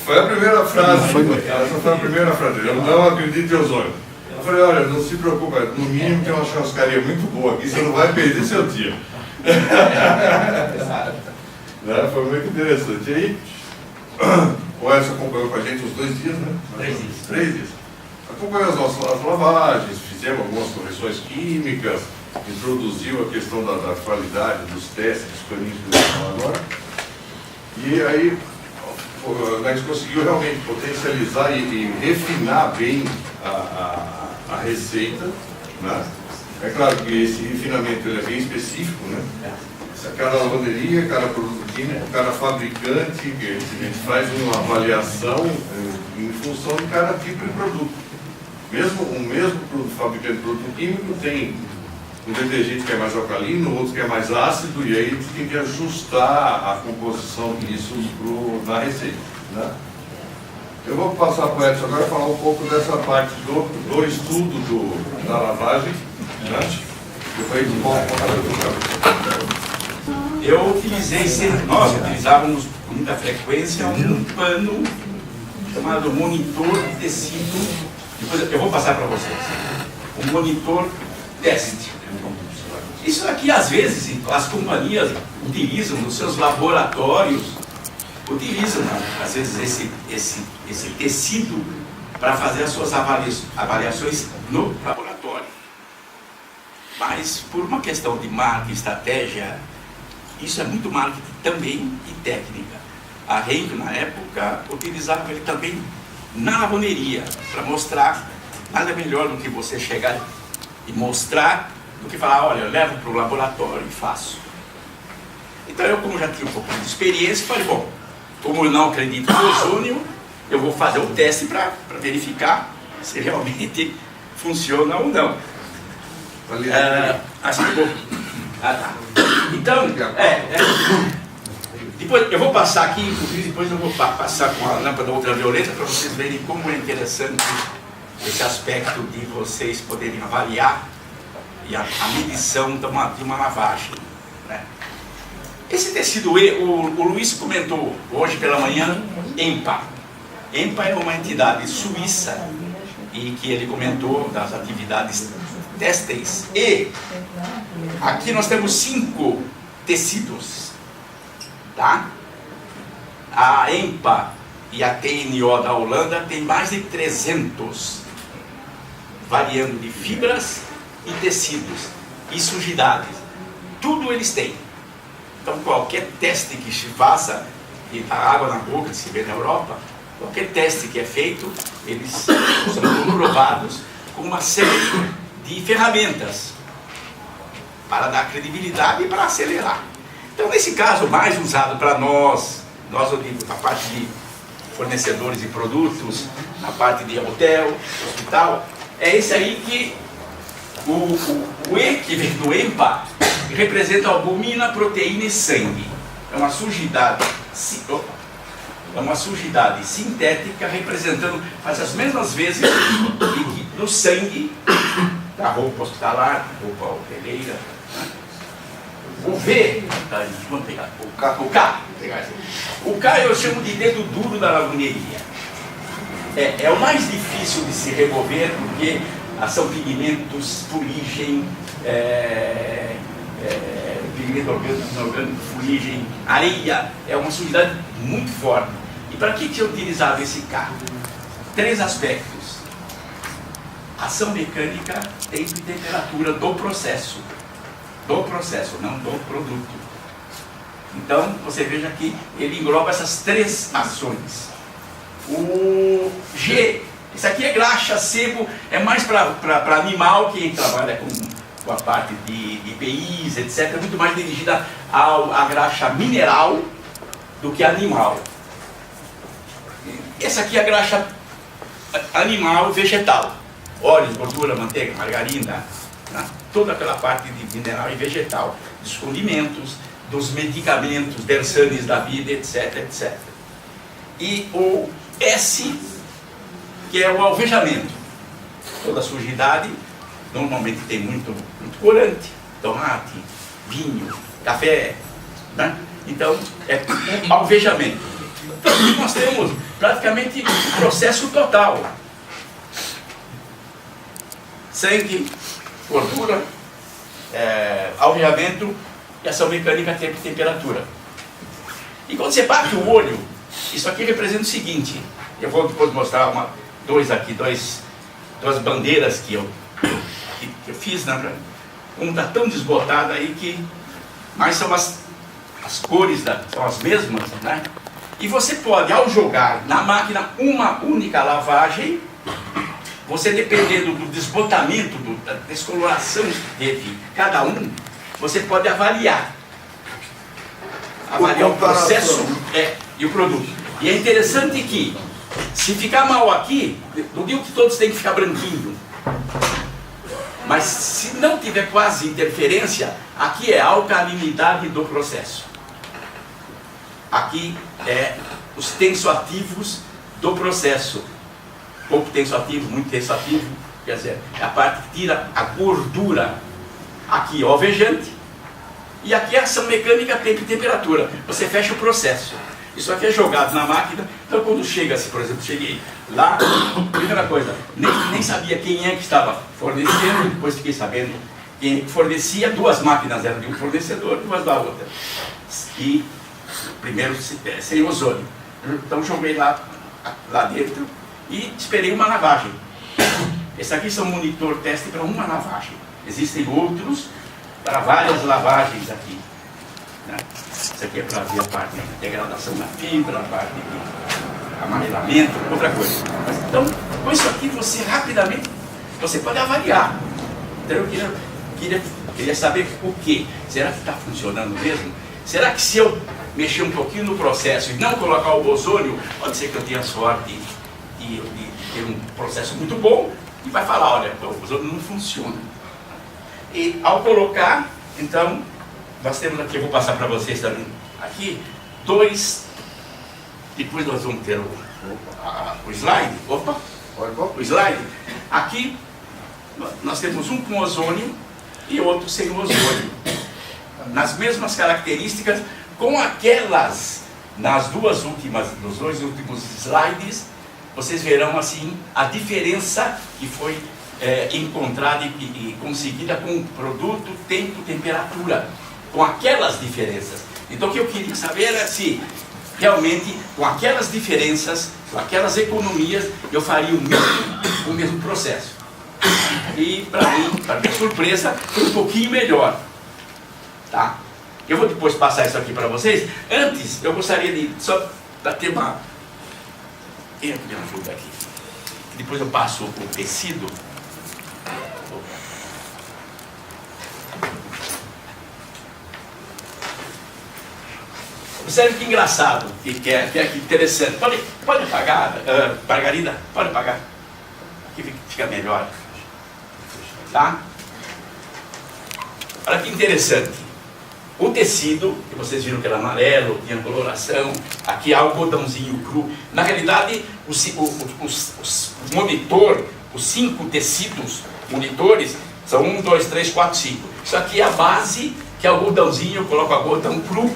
Foi a primeira frase. Essa foi a primeira frase. Eu não acredito em ozônio. Eu falei, olha, não se preocupe, no mínimo tem uma churrascaria muito boa aqui, você não vai perder seu dia. Né? Foi muito interessante. E aí, o Edson acompanhou com a gente uns 2 dias, né? 3 dias. Acompanhou as nossas lavagens, fizemos algumas correções químicas, introduziu a questão da qualidade dos testes, dos paninhos que eles falam agora. E aí, a gente conseguiu realmente potencializar e refinar bem a receita. Né? É claro que esse refinamento ele é bem específico, né? cada lavanderia, cada produto químico, cada fabricante, que a gente faz uma avaliação em função de cada tipo de produto. O mesmo fabricante de produto químico tem um detergente que é mais alcalino, outro que é mais ácido, e aí a gente tem que ajustar a composição disso na receita, né? Eu vou passar para o Edson agora falar um pouco dessa parte do estudo da lavagem, né? Depois a gente volta para nós utilizávamos com muita frequência um pano chamado monitor de tecido. Depois eu vou passar para vocês. Um monitor teste. Isso aqui, às vezes, as companhias utilizam nos seus laboratórios, às vezes, esse tecido para fazer as suas avaliações no laboratório. Mas, por uma questão de marketing, estratégia, isso é muito marketing também e técnica. A Renko, na época, utilizava ele também na lavoneria, para mostrar nada melhor do que você chegar e mostrar, do que falar, olha, eu levo para o laboratório e faço. Então eu, como já tinha um pouco de experiência, falei, bom, como eu não acredito no ozônio, eu vou fazer o teste para verificar se realmente funciona ou não. Então, depois eu vou passar aqui, inclusive depois eu vou passar com a lâmpada ultravioleta para vocês verem como é interessante esse aspecto de vocês poderem avaliar e a medição de uma lavagem, né? Esse tecido E, o Luiz comentou hoje pela manhã, EMPA. EMPA é uma entidade suíça e que ele comentou das atividades têxteis. E aqui nós temos 5 tecidos, tá? A EMPA e a TNO da Holanda tem mais de 300, variando de fibras e tecidos e sujidades. Tudo eles têm. Então qualquer teste que se faça, e dá água na boca, que se vê na Europa, qualquer teste que é feito, eles são comprovados com uma série de ferramentas para dar credibilidade e para acelerar. Então, nesse caso, mais usado para nós, eu digo, na parte de fornecedores de produtos, na parte de hotel, hospital, é esse aí que o E, que vem do EMPA, representa albumina, proteína e sangue. É uma sujidade sintética representando, faz as mesmas vezes do sangue da roupa hospitalar, roupa hoteleira, né? O V, vamos pegar, o K eu chamo de dedo duro da lavanderia. É o mais difícil de se remover, porque são pigmentos, fuligem, pigmento orgânico, fuligem, areia, é uma sujidade muito forte. E para que eu utilizava esse K? 3 aspectos: ação mecânica, tempo e temperatura do processo, não do produto. Então, você veja que ele engloba essas 3 ações. O G, isso aqui é graxa, sebo, é mais para animal, quem trabalha com a parte de IPIs, etc., é muito mais dirigida à graxa mineral do que animal. Essa aqui é a graxa animal e vegetal. Óleos, gordura, manteiga, margarina, né? Toda aquela parte de mineral e vegetal, dos condimentos, dos medicamentos, dersanes da vida, etc, etc. E o S, que é o alvejamento. Toda a sujidade, normalmente tem muito corante, tomate, vinho, café, né? Então, é um alvejamento. Então, aqui nós temos praticamente o processo total. Sangue, gordura, alveamento e ação mecânica, tempo e temperatura. E quando você bate o olho, isso aqui representa o seguinte: eu vou depois mostrar duas bandeiras que eu fiz, né? Uma está tão desbotada aí que, mas são as cores são as mesmas, né? E você pode, ao jogar na máquina uma única lavagem, você, dependendo do desbotamento, da descoloração que teve cada um, você pode avaliar avaliar o comparação. processo e o produto. E é interessante que, se ficar mal aqui, não digo que todos têm que ficar branquinho, mas se não tiver quase interferência, aqui é a alcalinidade do processo. Aqui é os tensoativos do processo. Pouco tensoativo, muito tensoativo, quer dizer, é a parte que tira a gordura. Aqui é o alvejante, e aqui é a ação mecânica, tempo e temperatura. Você fecha o processo. Isso aqui é jogado na máquina. Então quando chega, assim, por exemplo, cheguei lá, primeira coisa, nem sabia quem é que estava fornecendo, depois fiquei sabendo quem é que fornecia. Duas máquinas eram de um fornecedor, duas da outra. E primeiro sem ozônio. Então joguei lá dentro e esperei uma lavagem. Esse aqui são monitor teste para uma lavagem. Existem outros para várias lavagens aqui, né? Isso aqui é para ver a parte de degradação da fibra, a parte de amarelamento, outra coisa. Mas, então, com isso aqui você rapidamente você pode avaliar. Então eu queria saber o que. Será que está funcionando mesmo? Será que se eu mexer um pouquinho no processo e não colocar o ozônio, pode ser que eu tenha sorte de ter um processo muito bom e vai falar, olha, o ozônio não funciona. E ao colocar, então, nós temos aqui, eu vou passar para vocês também, aqui, dois, depois nós vamos ter o slide, o slide, aqui nós temos um com ozônio e outro sem ozônio, nas mesmas características, com aquelas, nos dois últimos slides, vocês verão assim, a diferença que foi encontrada e conseguida com o produto, tempo, temperatura, com aquelas diferenças. Então o que eu queria saber era se realmente com aquelas diferenças, com aquelas economias, eu faria o mesmo processo. E para mim, para minha surpresa, foi um pouquinho melhor. Tá? Eu vou depois passar isso aqui para vocês. Antes, eu gostaria de só ter uma... Quem me ajuda aqui? Depois eu passo o tecido. Observe que engraçado, que é interessante. Pode apagar, Margarida, pode apagar. Aqui fica melhor. Tá? Olha que interessante. O tecido, que vocês viram que era amarelo, tinha coloração, aqui há algodãozinho cru. Na realidade, os 5 tecidos monitores, são 1, 2, 3, 4, 5. Isso aqui é a base, que é algodãozinho, eu coloco algodão cru,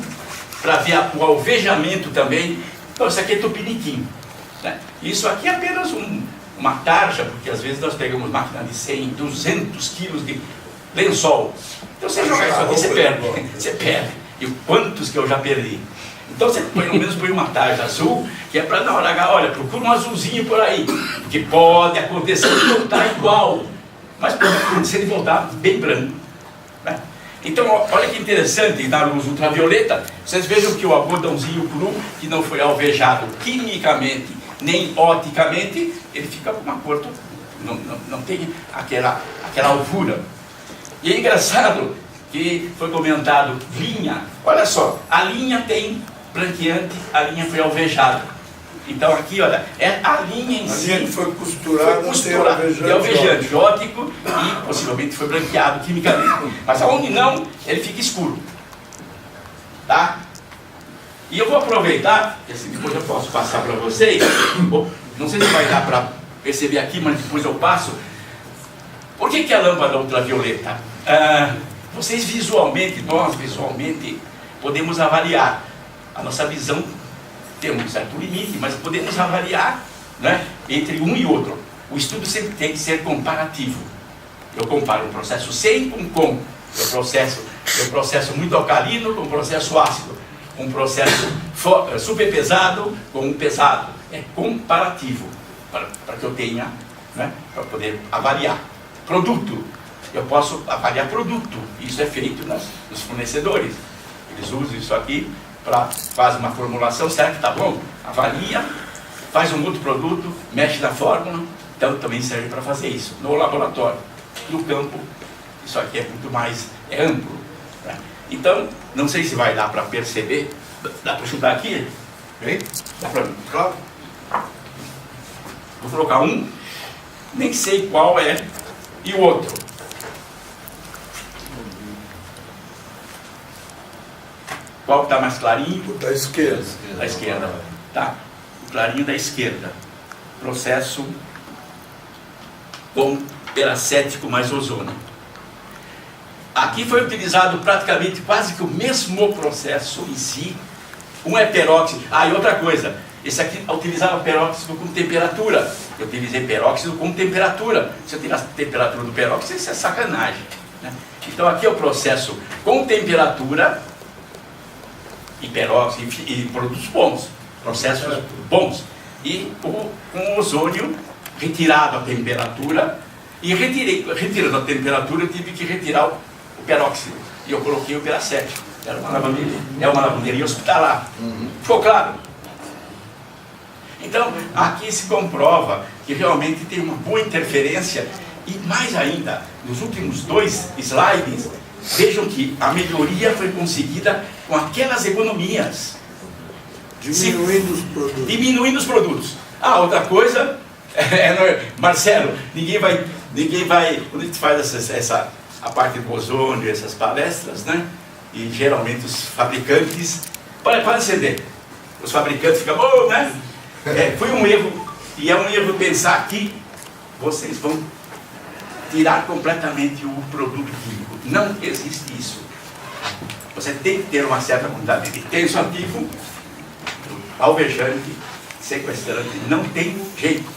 para ver o alvejamento também. Então isso aqui é tupiniquim, né? Isso aqui é apenas uma tarja, porque às vezes nós pegamos máquina de 100, 200 quilos de lençol. Então você jogar isso aqui, você perde. Você perde. E quantos que eu já perdi. Então você pelo menos põe uma tarja azul, que é para na hora H, olha, procura um azulzinho por aí, porque pode acontecer de voltar igual, mas pode acontecer de voltar bem branco, né? Então, olha que interessante, na luz ultravioleta, vocês vejam que o algodãozinho cru, que não foi alvejado quimicamente, nem oticamente, ele fica com uma cor, não tem aquela alvura. E é engraçado que foi comentado linha, olha só, a linha tem branqueante, a linha foi alvejada. Então aqui, olha, é a linha em si. A linha foi costurada, tem alvejante óptico e possivelmente foi branqueado quimicamente. Mas aonde não, ele fica escuro. Tá? E eu vou aproveitar, e assim depois eu posso passar para vocês. Não sei se vai dar para perceber aqui, mas depois eu passo. Por que a lâmpada ultravioleta? Vocês visualmente, nós visualmente, podemos avaliar. A nossa visão tem um certo limite, mas podemos avaliar, né, entre um e outro. O estudo sempre tem que ser comparativo. Eu comparo um processo sem com. Eu processo muito alcalino com um processo ácido. Um processo super pesado com um pesado. É comparativo, para que eu tenha, né, para poder avaliar. Produto. Eu posso avaliar produto. Isso é feito nos fornecedores. Eles usam isso aqui para fazer uma formulação. Será que está bom? Avalia, faz um outro produto, mexe na fórmula. Então também serve para fazer isso. No laboratório, no campo, isso aqui é muito mais amplo, né? Então, não sei se vai dar para perceber, Dá para chutar aqui? Hein? Dá para... Claro. Vou colocar um, nem sei qual é, e o outro. Qual que está mais clarinho? O da esquerda. Da esquerda. Tá. O clarinho da esquerda. Processo com peracético mais ozônio. Aqui foi utilizado praticamente quase que o mesmo processo em si. Um é peróxido. Ah, e outra coisa. Esse aqui utilizava peróxido com temperatura. Eu utilizei peróxido com temperatura. Se eu tirar a temperatura do peróxido, isso é sacanagem, né? Então aqui é o processo com temperatura e peróxido e produtos bons. Processos bons. E com ozônio retirado a temperatura. E retirando a temperatura, eu tive que retirar o peróxido. E eu coloquei o peracético. Era uma lavanderia. É uma lavanderia hospitalar. Ficou claro? Então, aqui se comprova que realmente tem uma boa interferência. E mais ainda, nos últimos 2 slides, vejam que a melhoria foi conseguida com aquelas economias. Diminuindo os produtos. Diminuindo os produtos. Ah, outra coisa, Marcelo, ninguém vai, quando a gente faz a parte do ozônio, essas palestras, né? E geralmente os fabricantes, pode acender, os fabricantes ficam, oh, né? Foi um erro, e é um erro pensar que vocês vão tirar completamente o produto químico. Não existe isso. Você tem que ter uma certa quantidade de tensoativo, alvejante, sequestrante, não tem jeito.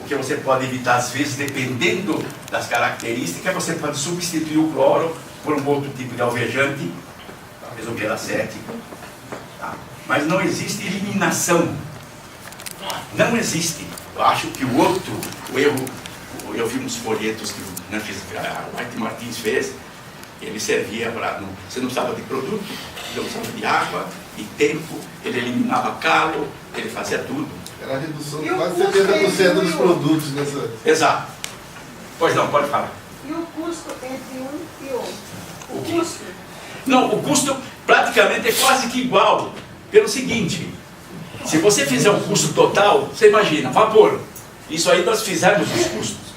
O que você pode evitar, às vezes, dependendo das características, você pode substituir o cloro por um outro tipo de alvejante, talvez o peracético, tá? Mas não existe eliminação. Não existe. Eu acho que o erro, eu vi uns folhetos que o Mike Martins fez, ele servia para... Você não precisava de produto, você não precisava de água, de tempo, ele eliminava calo, ele fazia tudo. Era a redução de quase 70% dos produtos nessa... Exato. Pois não, pode falar. E o custo entre um e outro? O quê? Custo? Não, o custo praticamente é quase que igual. Pelo seguinte, se você fizer um custo total, você imagina, vapor. Isso aí nós fizemos os custos.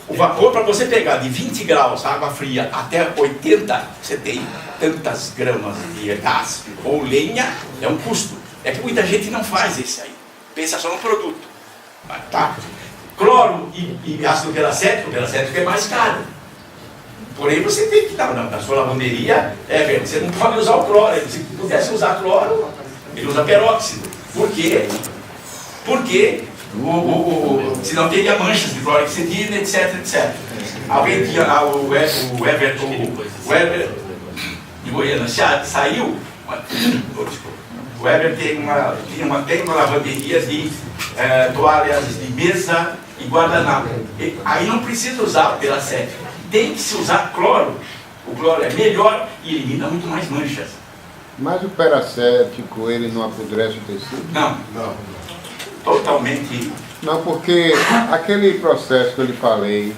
O vapor, para você pegar de 20 graus água fria até 80, você tem tantas gramas de gás ou lenha, é um custo. É que muita gente não faz isso aí. Pensa só no produto. Tá? Cloro e ácido peracético, o peracético é mais caro. Porém, você tem que dar, na sua lavanderia, você não pode usar o cloro. Se pudesse usar cloro, ele usa peróxido. Por quê? Porque senão teria manchas de clorexidina, etc, etc. Alguém tinha lá, o Weber de Goiânia saiu, o Weber tem uma lavanderia de toalhas de mesa e guardanapo. Aí não precisa usar o peracético, tem que se usar cloro. O cloro é melhor e elimina muito mais manchas. Mas o peracético, ele não apodrece o tecido? Não, totalmente. Não, porque aquele processo que eu lhe falei,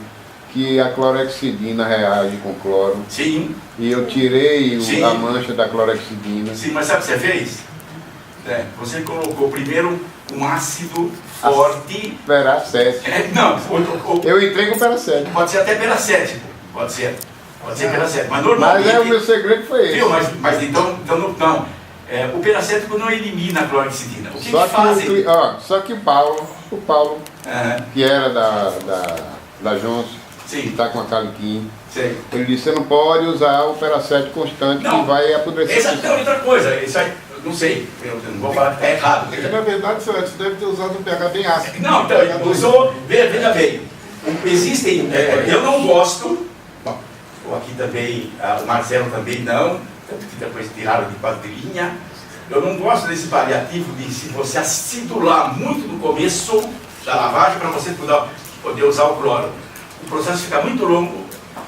que a clorexidina reage com cloro, Sim, e eu tirei Sim. a mancha da clorexidina. sim, mas sabe o que você fez? Você colocou primeiro um ácido forte. Peracético. Não, Eu entrei com peracético. pode ser até peracético. Pode ser peracético. Mas normalmente. Mas o meu segredo foi esse. Viu? Mas então não. O peracético não elimina a clorexidina. O que Só que fazem? só que o Paulo, Aham, que era da Johnson, que sim, está com a caliquinha, sei. ele disse, você não pode usar o peracético constante Não. que vai apodrecer. Essa é outra coisa. Isso aí, eu não sei. Eu não vou falar que está errado. É que, na verdade, você deve ter usado um pH bem ácido. Não, então, ele usou, veja bem, existem, eu não gosto, ou aqui também, o Marcelo também não, tanto que depois tiraram de quadrilhinha, eu não gosto desse variativo de se você acidular muito no começo da lavagem para você poder usar o cloro. O processo fica muito longo,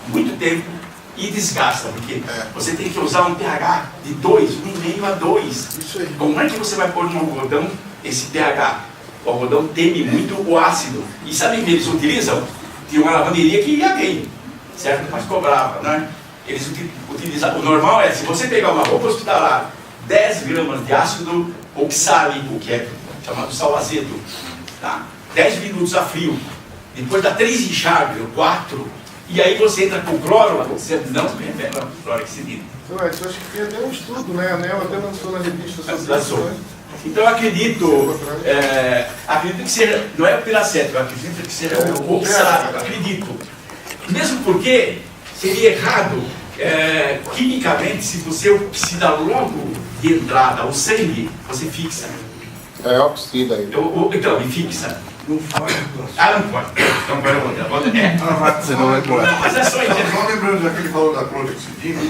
muito tempo e desgasta, porque você tem que usar um pH de 2, 1,5 a 2. Isso aí. Como é que você vai pôr no algodão esse pH? O algodão teme muito o ácido. E sabe o que eles utilizam? Tinha uma lavanderia que ia bem, certo? Mas cobrava, né? Eles utilizavam. O normal é, se você pegar uma roupa hospitalar 10 gramas de ácido oxálico, que é chamado sal azedo, tá? 10 minutos a frio, depois dá 3 enxágues, 4, e aí você entra com cloro, você não revela clorexidina. Ué, então acho que tem até um estudo, né? A ANEEL até lançou na revista sobre Lançou. isso, né? Então eu acredito que seja, não é o piracético, eu acredito que seja o oxálico, acredito. Mesmo porque seria errado, quimicamente, se você oxida logo de entrada o sangue, você fixa. É, oxida aí. Então, e fixa. Não faz. Não pode. Então, pode. Senão vai embora. Não, mas é só entender. Só lembrando daquele valor da clorexidina,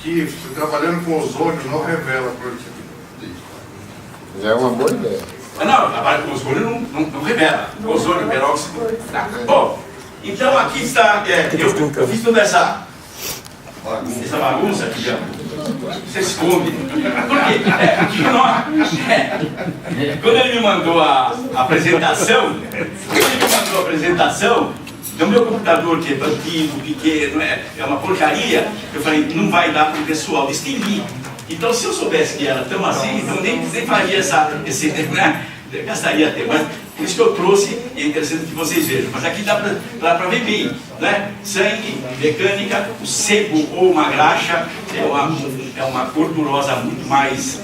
que trabalhando com ozônio não revela a clorexidina. Já é uma boa ideia. Não, trabalho com ozônio não revela. Ozônio, peróxido. Tá. Bom, então aqui está. Eu fiz toda essa bagunça aqui, ó. Você esconde. Por quê? Quando ele me mandou a apresentação, no meu computador, que é antigo, pequeno, é uma porcaria, eu falei, não vai dar para o pessoal distribuir. Então, se eu soubesse que era tão assim, então nem faria esse, né? Gastaria tempo. Mas por isso que eu trouxe, e é interessante que vocês vejam. Mas aqui dá para ver bem, né? Sangue, mecânica, o sebo ou uma graxa é uma gordurosa muito mais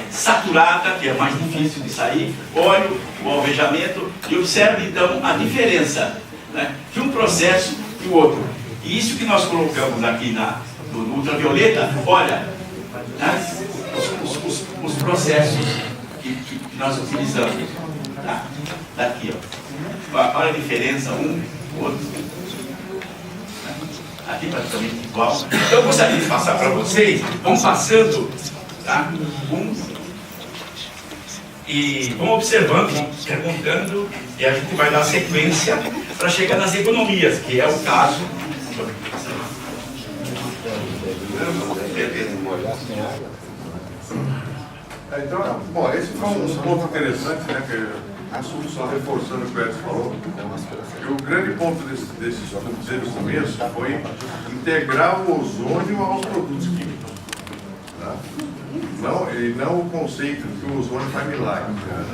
saturada, que é mais difícil de sair. Óleo, o alvejamento. E observe então a diferença, né, de um processo e o outro. E isso que nós colocamos aqui no ultravioleta, olha, né, os processos que nós utilizamos. Tá? Daqui, ó. Olha a diferença, um, outro. Aqui praticamente igual. Então eu gostaria de passar para vocês, vamos passando, tá? E vamos observando, vamos perguntando, e a gente vai dar sequência para chegar nas economias, que é o caso. Então, bom, esse foi um ponto interessante, né, que só reforçando o que o Edson falou, que o grande ponto desses começos foi integrar o ozônio aos produtos químicos. Tá? E não o conceito de que o ozônio faz milagre. Né?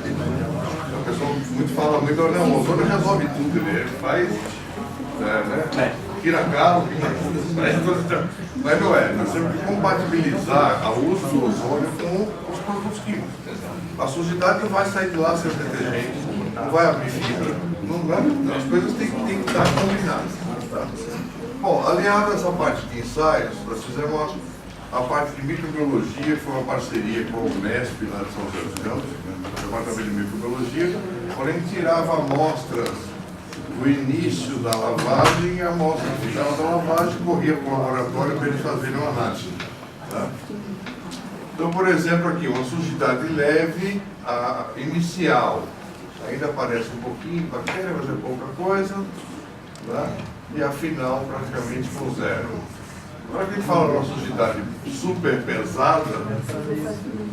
A pessoa fala muito, não, o ozônio resolve tudo, ele faz, né? Tira carro, mas não é. Nós temos que compatibilizar o uso do ozônio com os produtos químicos. A sujidade não vai sair de lá sem detergente, não vai abrir fibra, as coisas têm que estar combinadas. Tá? Bom, aliado a essa parte de ensaios, nós fizemos a parte de microbiologia, que foi uma parceria com o Unesp lá de São José dos Campos, o departamento de microbiologia, porém tirava amostras do início da lavagem e a amostra final da lavagem corria para o laboratório para eles fazerem uma análise. Tá? Então, por exemplo, aqui, uma sujidade leve, a inicial, ainda aparece um pouquinho de bactéria, mas é pouca coisa, tá? E a final praticamente com zero. Agora que a gente fala de uma sujidade super pesada,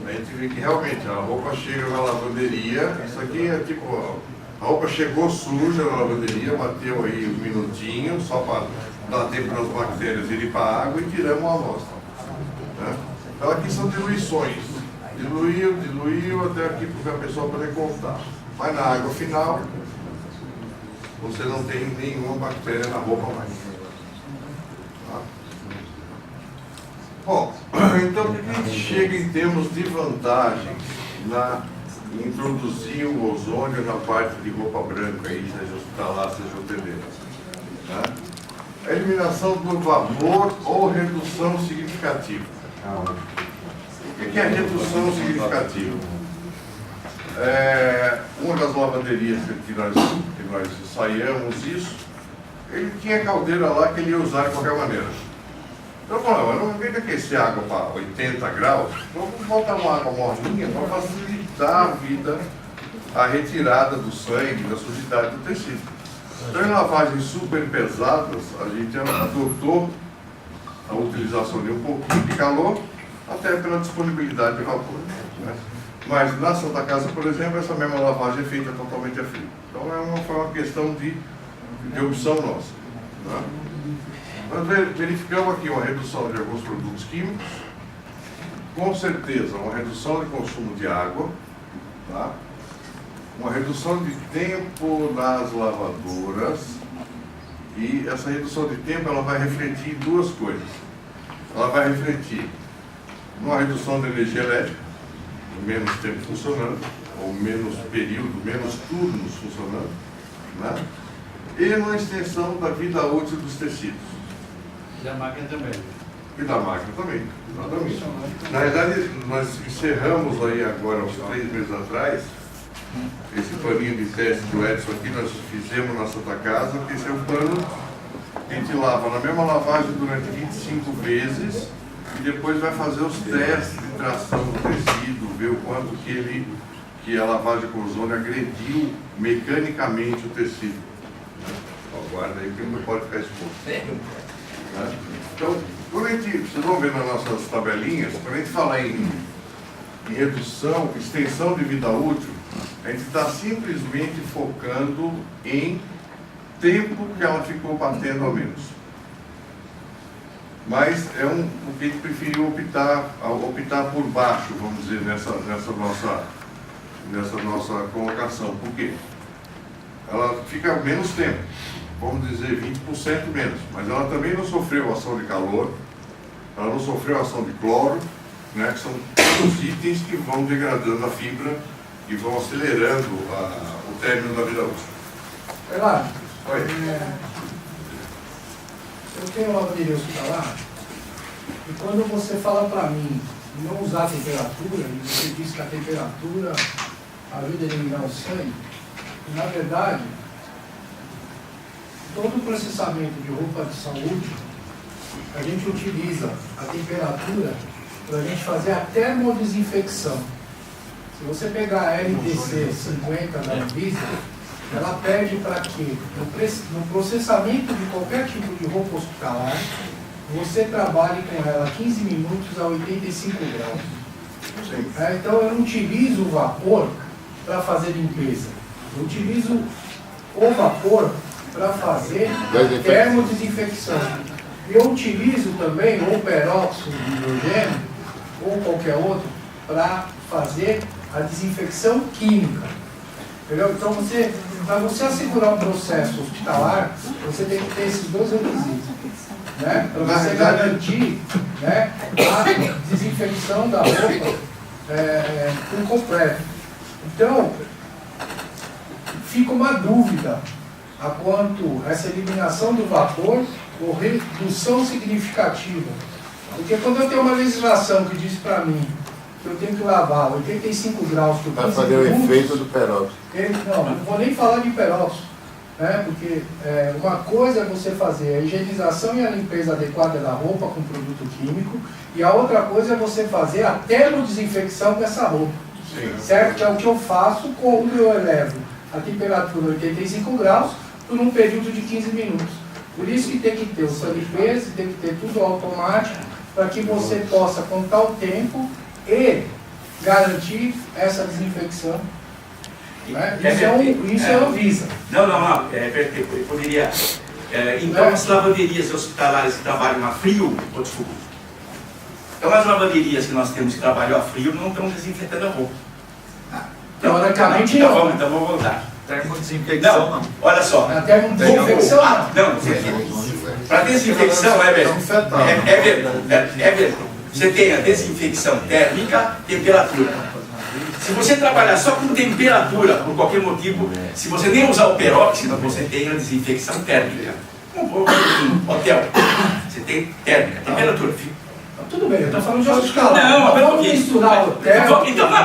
a gente vê que realmente a roupa chega na lavanderia, isso aqui é tipo, a roupa chegou suja na lavanderia, bateu aí uns minutinhos, só para dar tempo para as bactérias irem para a água e tiramos a amostra. Né? Então aqui são diluições. Diluiu até aqui para a pessoa poder contar. Mas na água final, você não tem nenhuma bactéria na roupa mais. Tá? Bom, então o que a gente chega em termos de vantagem em introduzir o ozônio na parte de roupa branca, aí, seja hospitalar, seja hoteleira? Tá? A eliminação do vapor ou redução significativa. O que é redução significativa? Uma das lavanderias que nós ensaiamos isso, ele tinha caldeira lá que ele ia usar de qualquer maneira. Então falava, não vem aquecer a água para 80 graus, vamos botar uma água morninha para facilitar a vida, a retirada do sangue, da sujidade do tecido. Então em lavagens super pesadas, a gente adotou a utilização de um pouquinho de calor, até pela disponibilidade de vapor. Né? Mas na Santa Casa, por exemplo, essa mesma lavagem é feita totalmente a frio. Então foi uma questão de opção nossa. Né? Nós verificamos aqui uma redução de alguns produtos químicos, com certeza, uma redução de consumo de água, tá? Uma redução de tempo nas lavadoras, e essa redução de tempo ela vai refletir em duas coisas. Ela vai refletir numa redução da energia elétrica, menos tempo funcionando, ou menos período, menos turnos funcionando, né? E numa extensão da vida útil dos tecidos. E da máquina também. E da máquina também, exatamente. Na verdade, nós encerramos aí agora, uns 3 meses atrás, esse paninho de teste do Edson aqui, nós fizemos na Santa Casa, porque esse é um pano que a gente lava na mesma lavagem durante 25 vezes e depois vai fazer os testes de tração do tecido, ver o quanto que a lavagem com ozônio agrediu mecanicamente o tecido. Guarda aí, porque não pode ficar exposto. Então, quando a gente, vocês vão ver nas nossas tabelinhas, quando a gente fala em redução, extensão de vida útil, a gente está simplesmente focando em tempo que ela ficou batendo a menos. Mas é o que a gente preferiu optar por baixo, vamos dizer, nessa nossa colocação. Por quê? Ela fica menos tempo, vamos dizer 20% menos, mas ela também não sofreu ação de calor, ela não sofreu ação de cloro, né, que são todos itens que vão degradando a fibra e vão acelerando o término da vida útil. Eduardo, Oi. eu tenho uma lavanderia hospitalar e quando você fala para mim não usar a temperatura, e você diz que a temperatura ajuda a eliminar o sangue, na verdade, todo o processamento de roupa de saúde, a gente utiliza a temperatura para a gente fazer a termodesinfecção. Se você pegar a LDC 50 da Anvisa, ela pede para que no processamento de qualquer tipo de roupa hospitalar, você trabalhe com ela 15 minutos a 85 graus. Então eu não utilizo o vapor para fazer limpeza. Eu utilizo o vapor para fazer termodesinfecção. Eu utilizo também o peróxido de hidrogênio ou qualquer outro para fazer a desinfecção química. Entendeu? Então, para você assegurar um processo hospitalar, você tem que ter esses dois requisitos. Né? Para você garantir, né, a desinfecção da roupa por completo. Então, fica uma dúvida a quanto essa eliminação do vapor ou redução significativa. Porque quando eu tenho uma legislação que diz para mim que eu tenho que lavar 85 graus por 15 Vai fazer minutos, o efeito do peróxido. não vou nem falar de peróxido, né? Porque uma coisa é você fazer a higienização e a limpeza adequada da roupa com produto químico, e a outra coisa é você fazer a termodesinfecção dessa roupa. Sim. Certo? Que é o que eu faço quando eu elevo a temperatura a 85 graus por um período de 15 minutos. Por isso que tem que ter o sanipese, tem que ter tudo automático, para que você possa contar o tempo e garantir essa desinfecção. Né? Isso é Anvisa. Não. Eu poderia. Então, as lavanderias hospitalares que trabalham a frio, desculpa. Então, as lavanderias que nós temos que trabalham a frio não estão desinfetando a roupa. Teoricamente não. Então, vamos voltar. Termodesinfecção não. Olha só. A termodesinfecção não. Para desinfecção, é verdade. Você tem a desinfecção térmica, temperatura. Se você trabalhar só com temperatura, por qualquer motivo, se você nem usar o peróxido, você tem a desinfecção térmica. Um hotel, você tem térmica, temperatura. Tudo bem, eu estou falando de hospital. Não, vamos misturar o hotel. Então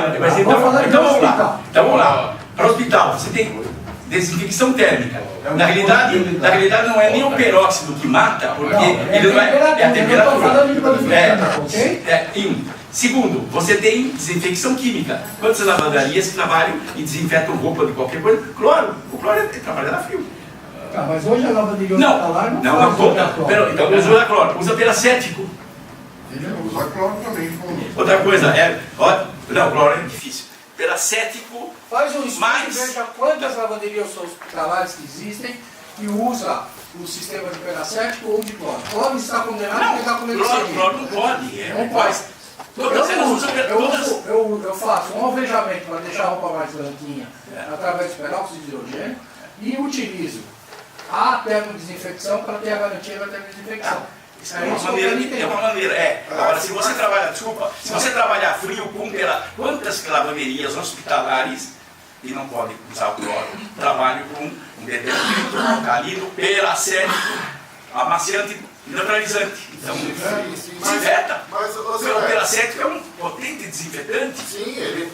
vamos lá. Para o hospital, você tem desinfecção térmica. Na realidade não é nem o peróxido que mata, porque ele não é a temperatura. Segundo, você tem desinfecção química. Quantas lavanderias que trabalham e desinfetam roupa de qualquer coisa? Cloro. O cloro trabalha na frio. Mas hoje a lavanderia hospitalar não faz. Então usa cloro, usa peracético. Usar cloro também. Outra coisa, cloro é difícil. Peracético. Faz um estudo e veja quantas lavanderias hospitalares que existem e usa o sistema de peracético ou de cloro. Cloro está condenado porque está com cloro não pode. Não pode. Todas elas faço um alvejamento para deixar a roupa mais branquinha através de peróxido de hidrogênio e utilizo a termodesinfecção para ter a garantia da termodesinfecção. Isso é uma maneira. Agora, se você trabalha, se você trabalhar frio quantas lavanderias hospitalares e não podem usar o cloro, trabalham com um detergente alcalino, peracético, amaciante, neutralizante. Então, desinfeta. Mas O peracético é um potente desinfetante. sim, Ele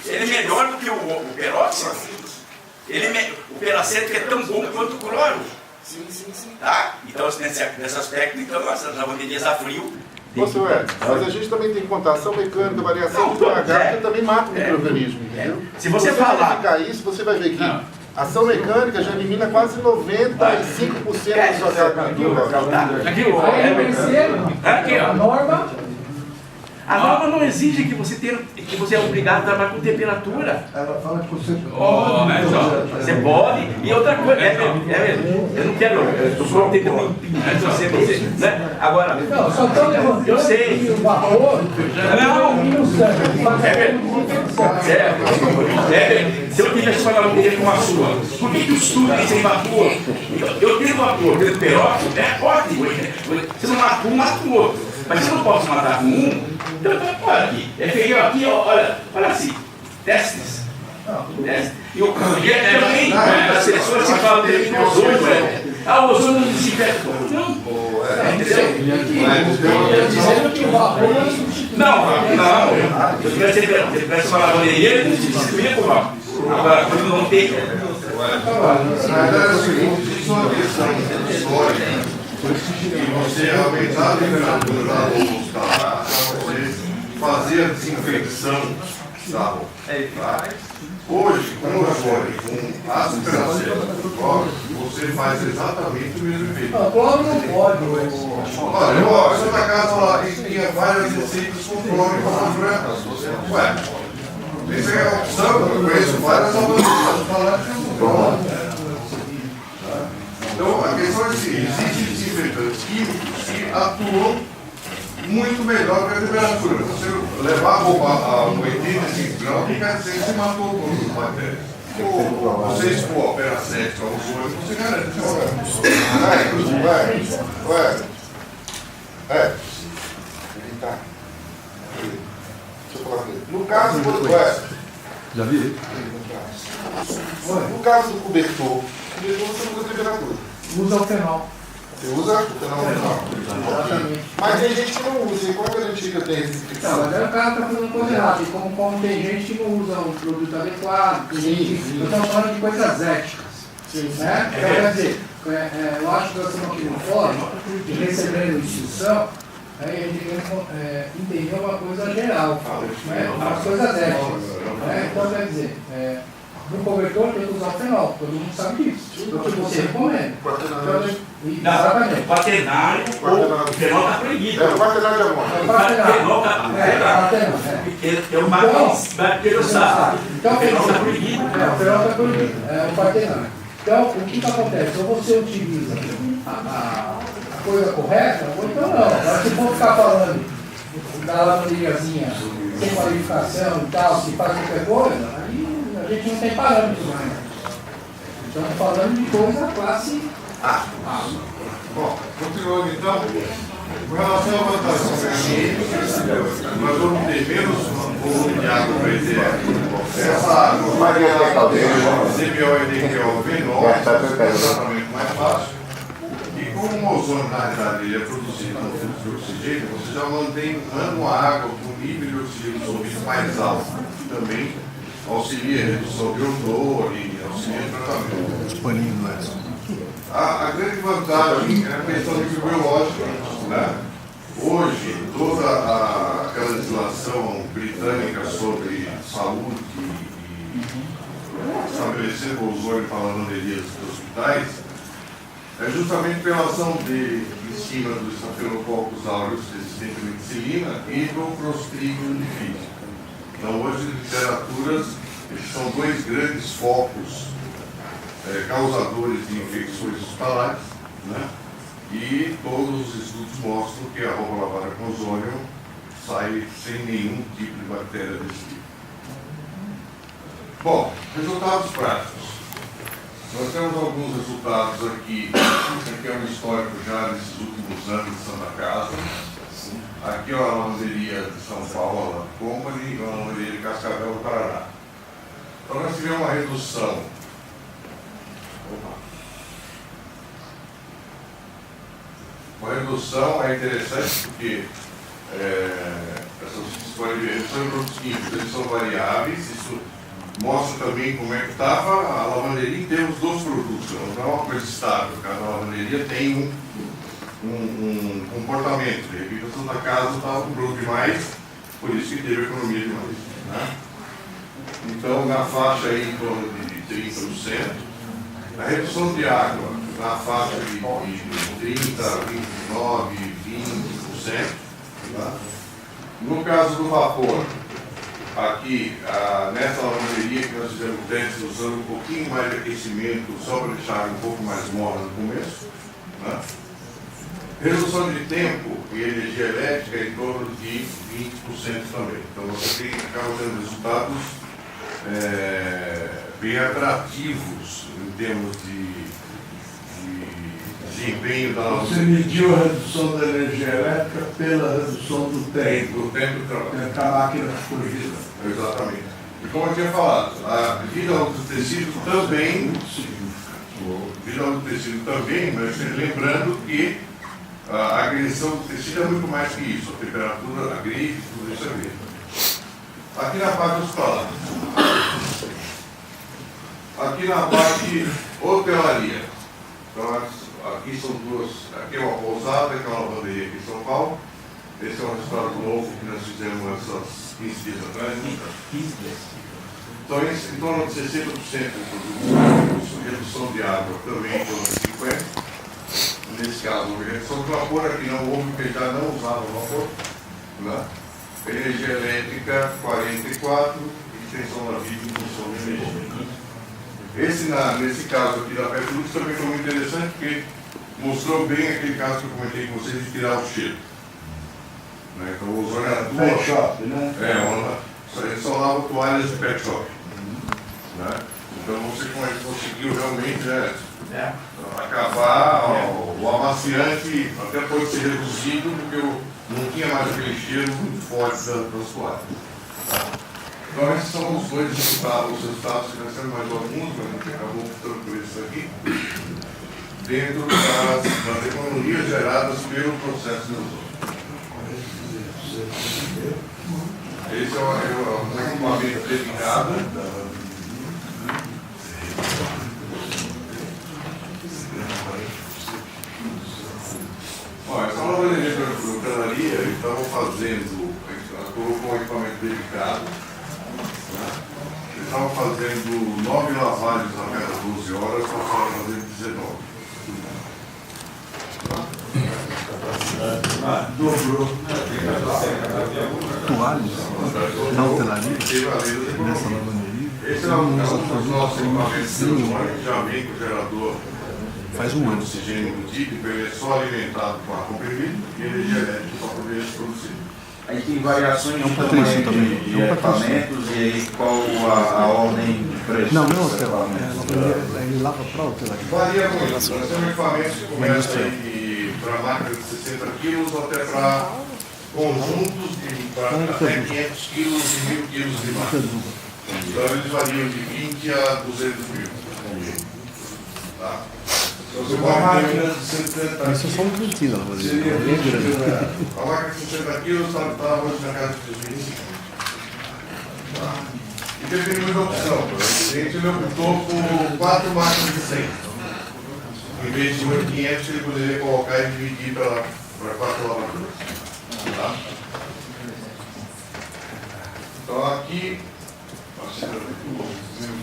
é melhor do que o peróxido. O peracético é tão bom quanto o cloro. Sim. Tá? Então, nesse aspecto, então, as lavanderias a frio. Ô, senhor Edson, mas a gente também tem que contar ação mecânica, variação de pH, que também mata o micro-organismo, entendeu? Se você falar- verificar isso, você vai ver que a ação mecânica já elimina quase 95% da sua carga biológica. Aí, terceiro, Aqui, ó. a norma. A norma não exige que você é obrigado a trabalhar com temperatura. Ela fala que você Você pode. E outra coisa, eu não quero, eu estou tentando impedir você, né? Agora, Não, só estou levantando eu sei. que o vapor Não. e o sangue faz a desinfecção. Se eu tivesse uma lavanderia como a sua, por que os túneis sem vapor? Eu tenho vapor, tenho peróxido, é ótimo. Você não mata um, mata o outro. Mas se eu não posso matar com um, então olha aqui. É feio aqui, olha assim. Testes. Testes. E o também, as pessoas se falam dele com ozônio, o ozônio não desinfeta. Não. Dizendo que o vapor é substituído. Não. Se tivesse uma lavanderia, ele não se distribuía com vapor. Agora, quando não tem. Na verdade é o seguinte, existe uma questão histórica. E você aumentar a temperatura da roupa hospitalar, você fazer a desinfecção da roupa. Tá? Hoje, com o ozônio, com ácido peracético, cloro, você faz exatamente o mesmo efeito. Não, cloro não pode. Olha, eu sou da casa lá e tinha várias receitas com cloro e com brancas. Você não é. Essa é a opção, eu conheço várias hospitalares com cloro. Então, a questão é que existem desinfetantes químicos que atuam muito melhor que a temperatura. Você levar a roupa a 85 graus, quer dizer que você matou todas as bactérias. Você expor a peracético ao ozônio, você garante que Deixa eu falar dele. No caso do já vi. No caso do cobertor você não usa temperatura. Usa o fenol. Você usa o fenol. Exatamente. Mas tem gente que não usa. E qual que a gente tem esse Não, mas aí o cara está fazendo coisa errada. E como tem gente que não usa um produto adequado, tem gente que. Nós estamos falando de coisas éticas. Né? Então, quer dizer, eu acho que nós estamos aqui no fórum, recebendo instrução, aí entender uma coisa geral, né? Umas coisas éticas. Né? Então, quer dizer, no cobertor tem que usar o fenol, todo mundo sabe disso. Então, você recomenda. Exatamente. O quaternário, o fenol está proibido. o quaternário de amônia. O fenol é o mais bacteriossário. Então, O fenol está proibido. o fenol está proibido, o quaternário. Então, o que acontece? Ou você utiliza a coisa correta, ou então não. Agora, se for ficar falando da lavanderiazinha sem qualificação e tal, se faz qualquer coisa, aí a gente não tem parâmetro mais. Estamos falando de coisa classe A. Bom, continuando então, com relação à votação nós vamos ter menos volume de água para EDF. Essa água vai CBO e DQO menor, é exatamente mais fácil. E como o ozônio, na realidade, ele é produzido no fluxo de oxigênio, você já mantém uma água com nível de oxigênio dissolvido mais alto, que também auxilia a redução de odor e auxilia o tratamento. A grande vantagem é a questão microbiológica, né? Hoje, toda aquela legislação britânica sobre saúde e estabelecendo o ozônio para lavanderias dos hospitais é justamente pela ação em cima dos Staphylococcus aureus resistente à penicilina e do Clostridium difficile. Então, hoje, literaturas, esses são dois grandes focos causadores de infecções hospitalares, né? E todos os estudos mostram que a roupa lavada com ozônio sai sem nenhum tipo de bactéria desse tipo. Bom, resultados práticos. Nós temos alguns resultados aqui. Aqui é um histórico já desses últimos anos de Santa Casa. Aqui é a lavanderia de São Paulo, a Company, e a lavanderia de Cascavel do Paraná. Então nós tivemos uma redução. Uma redução é interessante porque essas redução de produtos químicos eles são variáveis. Isso mostra também como é que estava a lavanderia em termos dos produtos. Não é uma coisa estável. Cada lavanderia tem um comportamento. De repente, a Santa Casa estava com produto demais, por isso que teve economia demais. Né? Então, na faixa aí em torno de 30%. A redução de água na faixa de 30, 29, 20%. Tá? No caso do vapor, aqui, nessa lavanderia que nós fizemos o teste, usando um pouquinho mais de aquecimento, só para deixar um pouco mais morna no começo. Né? Redução de tempo e energia elétrica em torno de 20% também. Então você acaba tendo resultados bem atrativos em termos de desempenho da Você mediu a redução da energia elétrica pela redução do tempo. do tempo de trabalho. Que a máquina ficou gira. Exatamente. E como eu tinha falado, a vida do tecido também, mas lembrando que a agressão do tecido é muito mais que isso, a temperatura, a grife, tudo isso é mesmo. Aqui na parte hospitalar. Aqui na parte hotelaria. Então, aqui são duas, aqui é uma pousada, aqui é uma lavanderia aqui em São Paulo. Esse é um resultado novo que nós fizemos essas 15 dias atrás. 15 dias. Então, em torno de 60% do produto, redução de água também em torno de 50%. Nesse caso, houve redução de vapor, aqui não houve, porque já não usava vapor. Né? Energia elétrica 44%, extensão da vida em função de energia. Nesse caso aqui da Petrolux também foi muito interessante, porque mostrou bem aquele caso que eu comentei com vocês de tirar o cheiro. Né? Então o ozônio era duas. Pet shop, né? Eles são lá toalhas de pet shop. Né? Então você conseguiu realmente acabar o amaciante, até pode ser reduzido, porque não tinha mais aquele cheiro muito forte das toalhas. Tá? Então esses são os dois resultados, os resultados que nós temos mais alguns, mas a gente acabou optando por isso aqui, dentro das economias geradas pelo processo de ozônio. Esse é um equipamento dedicado. Bom, essa lavanderia de hotelaria, eles estavam fazendo, colocou um equipamento dedicado. Eles estavam fazendo 9 lavagens a cada 12 horas, passaram a fazer 19. Dobrou. Toalhas na hotelaria, nessa lavanderia. Esse é um dos nossos equipamentos de ozônio, que já vem com o gerador. Faz um ano. Oxigênio embutido, ele é só alimentado com ar comprimido e energia elétrica para poder se produzir. Aí tem variações de Patrício tamanho também. de equipamentos e aí qual a ordem de preço? Não, dos hotel. equipamentos? Ele lava para hotelaria. Varia muito. Nós temos equipamentos que começam aí para máquinas de 60 quilos até para conjuntos de até 500 quilos e 1000 quilos de máquina. Então eles variam de 20 a 200 mil. Tá? Então, você Uma pode máquina ter de 70 Isso é só um cantinho na lavanderia. seria É grande. a máquina de 60 quilos está hoje na casa de 25. Tá? E teve muita opção. A gente optou por 4 máquinas de 100. Em vez de 1.500, ele poderia colocar e dividir para 4 lavadoras. Tá? Então aqui,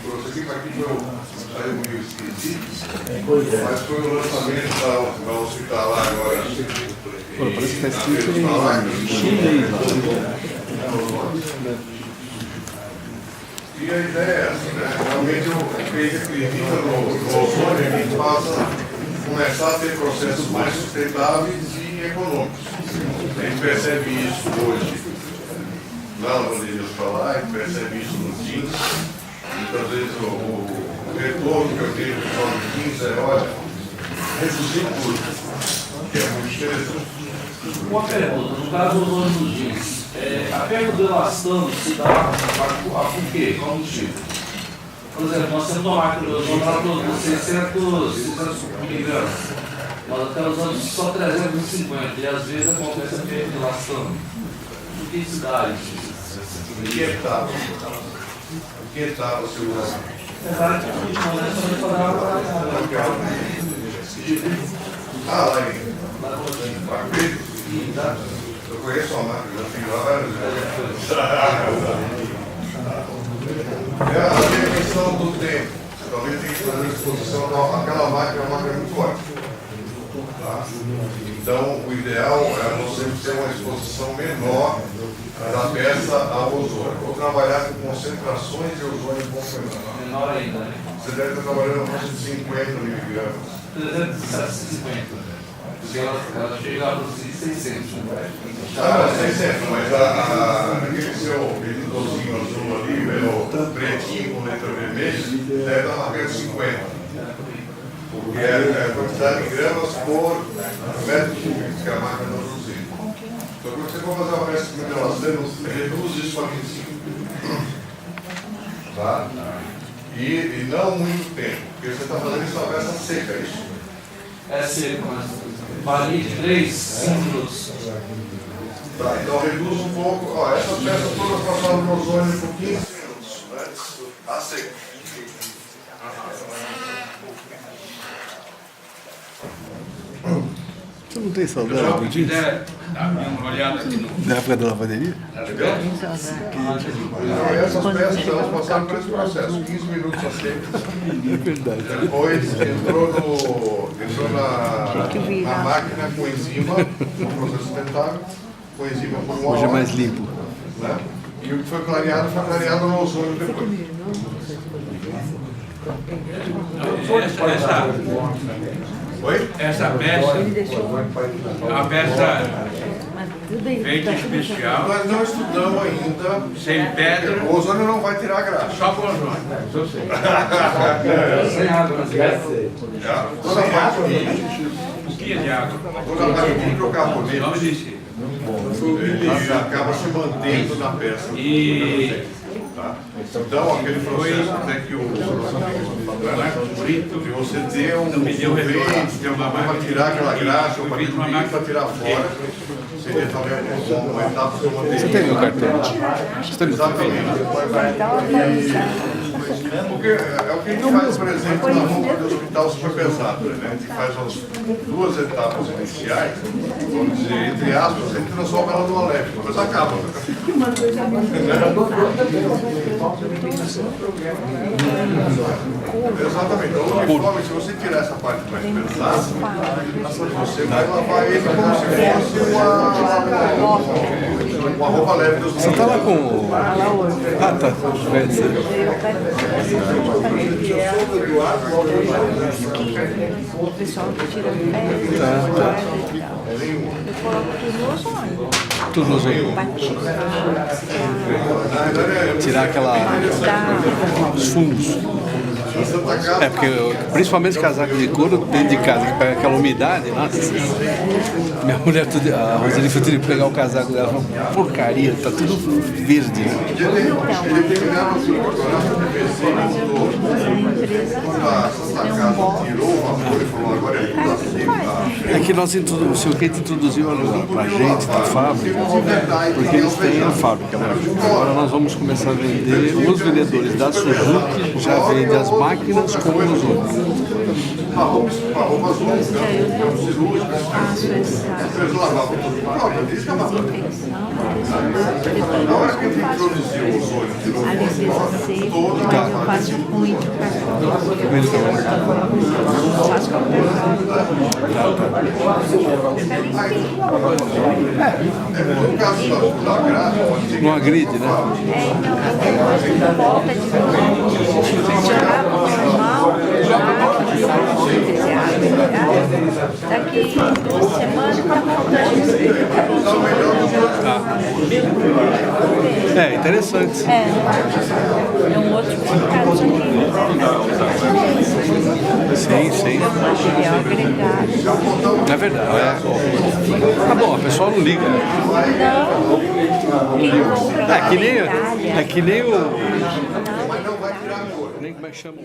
trouxe aqui para aqui saiu meio esquisito, mas foi o lançamento da hospitalar agora. Pô, parece que está escrito em chinês lá. E a ideia é essa, né? Realmente a gente acredita no ozônio, a gente passa a começar a ter processos mais sustentáveis e econômicos. A gente percebe isso hoje na lavanderia solar, e percebe isso nos jeans. Muitas vezes o retorno que eu tenho do sol de jeans é, olha, reduzir tudo, que é muito interessante. Uma pergunta, no caso do ozônio dos jeans, a perda do elastano se dá por quê? Qual o motivo? Por exemplo, nós temos uma máquina de ozônio para produzir 600 miligramas, nós estamos usando só 350 e às vezes acontece a perda de elastano. Por que se dá isso? Em que etapa? Em que etapa você usa? Lá em Macri? Eu conheço a máquina, já fui lá várias vezes. É a definição do tempo. Talvez tenha que fazer exposição àquela máquina, é uma máquina muito forte. Tá? Então, o ideal é você ter uma exposição menor da peça ao ozônio. Ou trabalhar com concentrações de ozônio concentrado. menor ainda, né? Você deve estar trabalhando com 50 miligramas. 350. Porque ela chega a produzir 600, né? Ah, 600, mas aquele seu medidorzinho azul ali, o pretinho com letra vermelha, deve estar marcando 50. Porque é a quantidade de gramas por metro cúbico que a máquina está produzindo. Então, quando você for fazer uma peça de mineralização, reduz isso para 25. Tá? E não muito tempo, porque você está fazendo isso uma peça seca, é isso? É seco, mas varia de 3, 5 minutos. Tá, então reduz um pouco. Ó, essas peças todas passaram no ozônio por 15 minutos, né? A seco. Você não tem saudade do dia? Dá uma olhada aqui no. Na época da lavanderia? Então, essas peças elas passaram por esse processo, 15 minutos a seco. É verdade. Depois entrou na máquina com enzima, no processo dentário, com enzima por uma Hoje é hora, mais limpo. né? E o que foi clareado no ozônio depois. Essa peça é uma peça feita especial, Nós não estudamos ainda. sem pedra, O ozônio não vai tirar a graxa. só com ozônio. Toda a parte Um pouquinho de água. toda a parte microcarbonato, Vamos dizer. ele acaba se mantendo na peça. E Tá? Então, aquele processo até que o de você ter um solvente, ter uma máquina para tirar aquela graxa, ou para tirar fora, seria também uma etapa que eu manteria. Você tem meu cartão? Você tem meu cartão? Exatamente. Porque é o que a gente faz, por exemplo, na roupa do hospital superpesado, né? A gente faz as duas etapas iniciais, vamos dizer, entre aspas, a gente transforma ela numa leve, depois acaba. Exatamente. Então, o uniforme, se você tirar essa parte mais pesada, você vai lavar ele como se fosse uma roupa leve do Você tá lá com o... Ah, tá. O pessoal tira eu coloco tudo no ozônio. Tudo no ozônio. Tirar os fungos. É, porque principalmente casaco de couro dentro de casa, que pega aquela umidade, nossa. Minha mulher, a Roseli foi ter que pegar o casaco dela, falou, porcaria, tá tudo verde, né? É que nós o seu Kate introduziu pra gente na fábrica, porque eles têm a fábrica, né? Agora nós vamos começar a vender, os vendedores da Suzuki já vendem as máquinas com o ozônio. Na hora que a gente introduziu o ozônio, tirou o ozônio, Eu faço muito no caso da graxa, Não agride, né? volta de novo, jogar normal, Daqui 2 semanas está voltando. É interessante. É um outro mercado aqui. Sim, sim. Material agregado. É verdade. Tá bom, a pessoa não liga. Não. Quem compra lá É na Itália. que nem o. Nem como é que chama?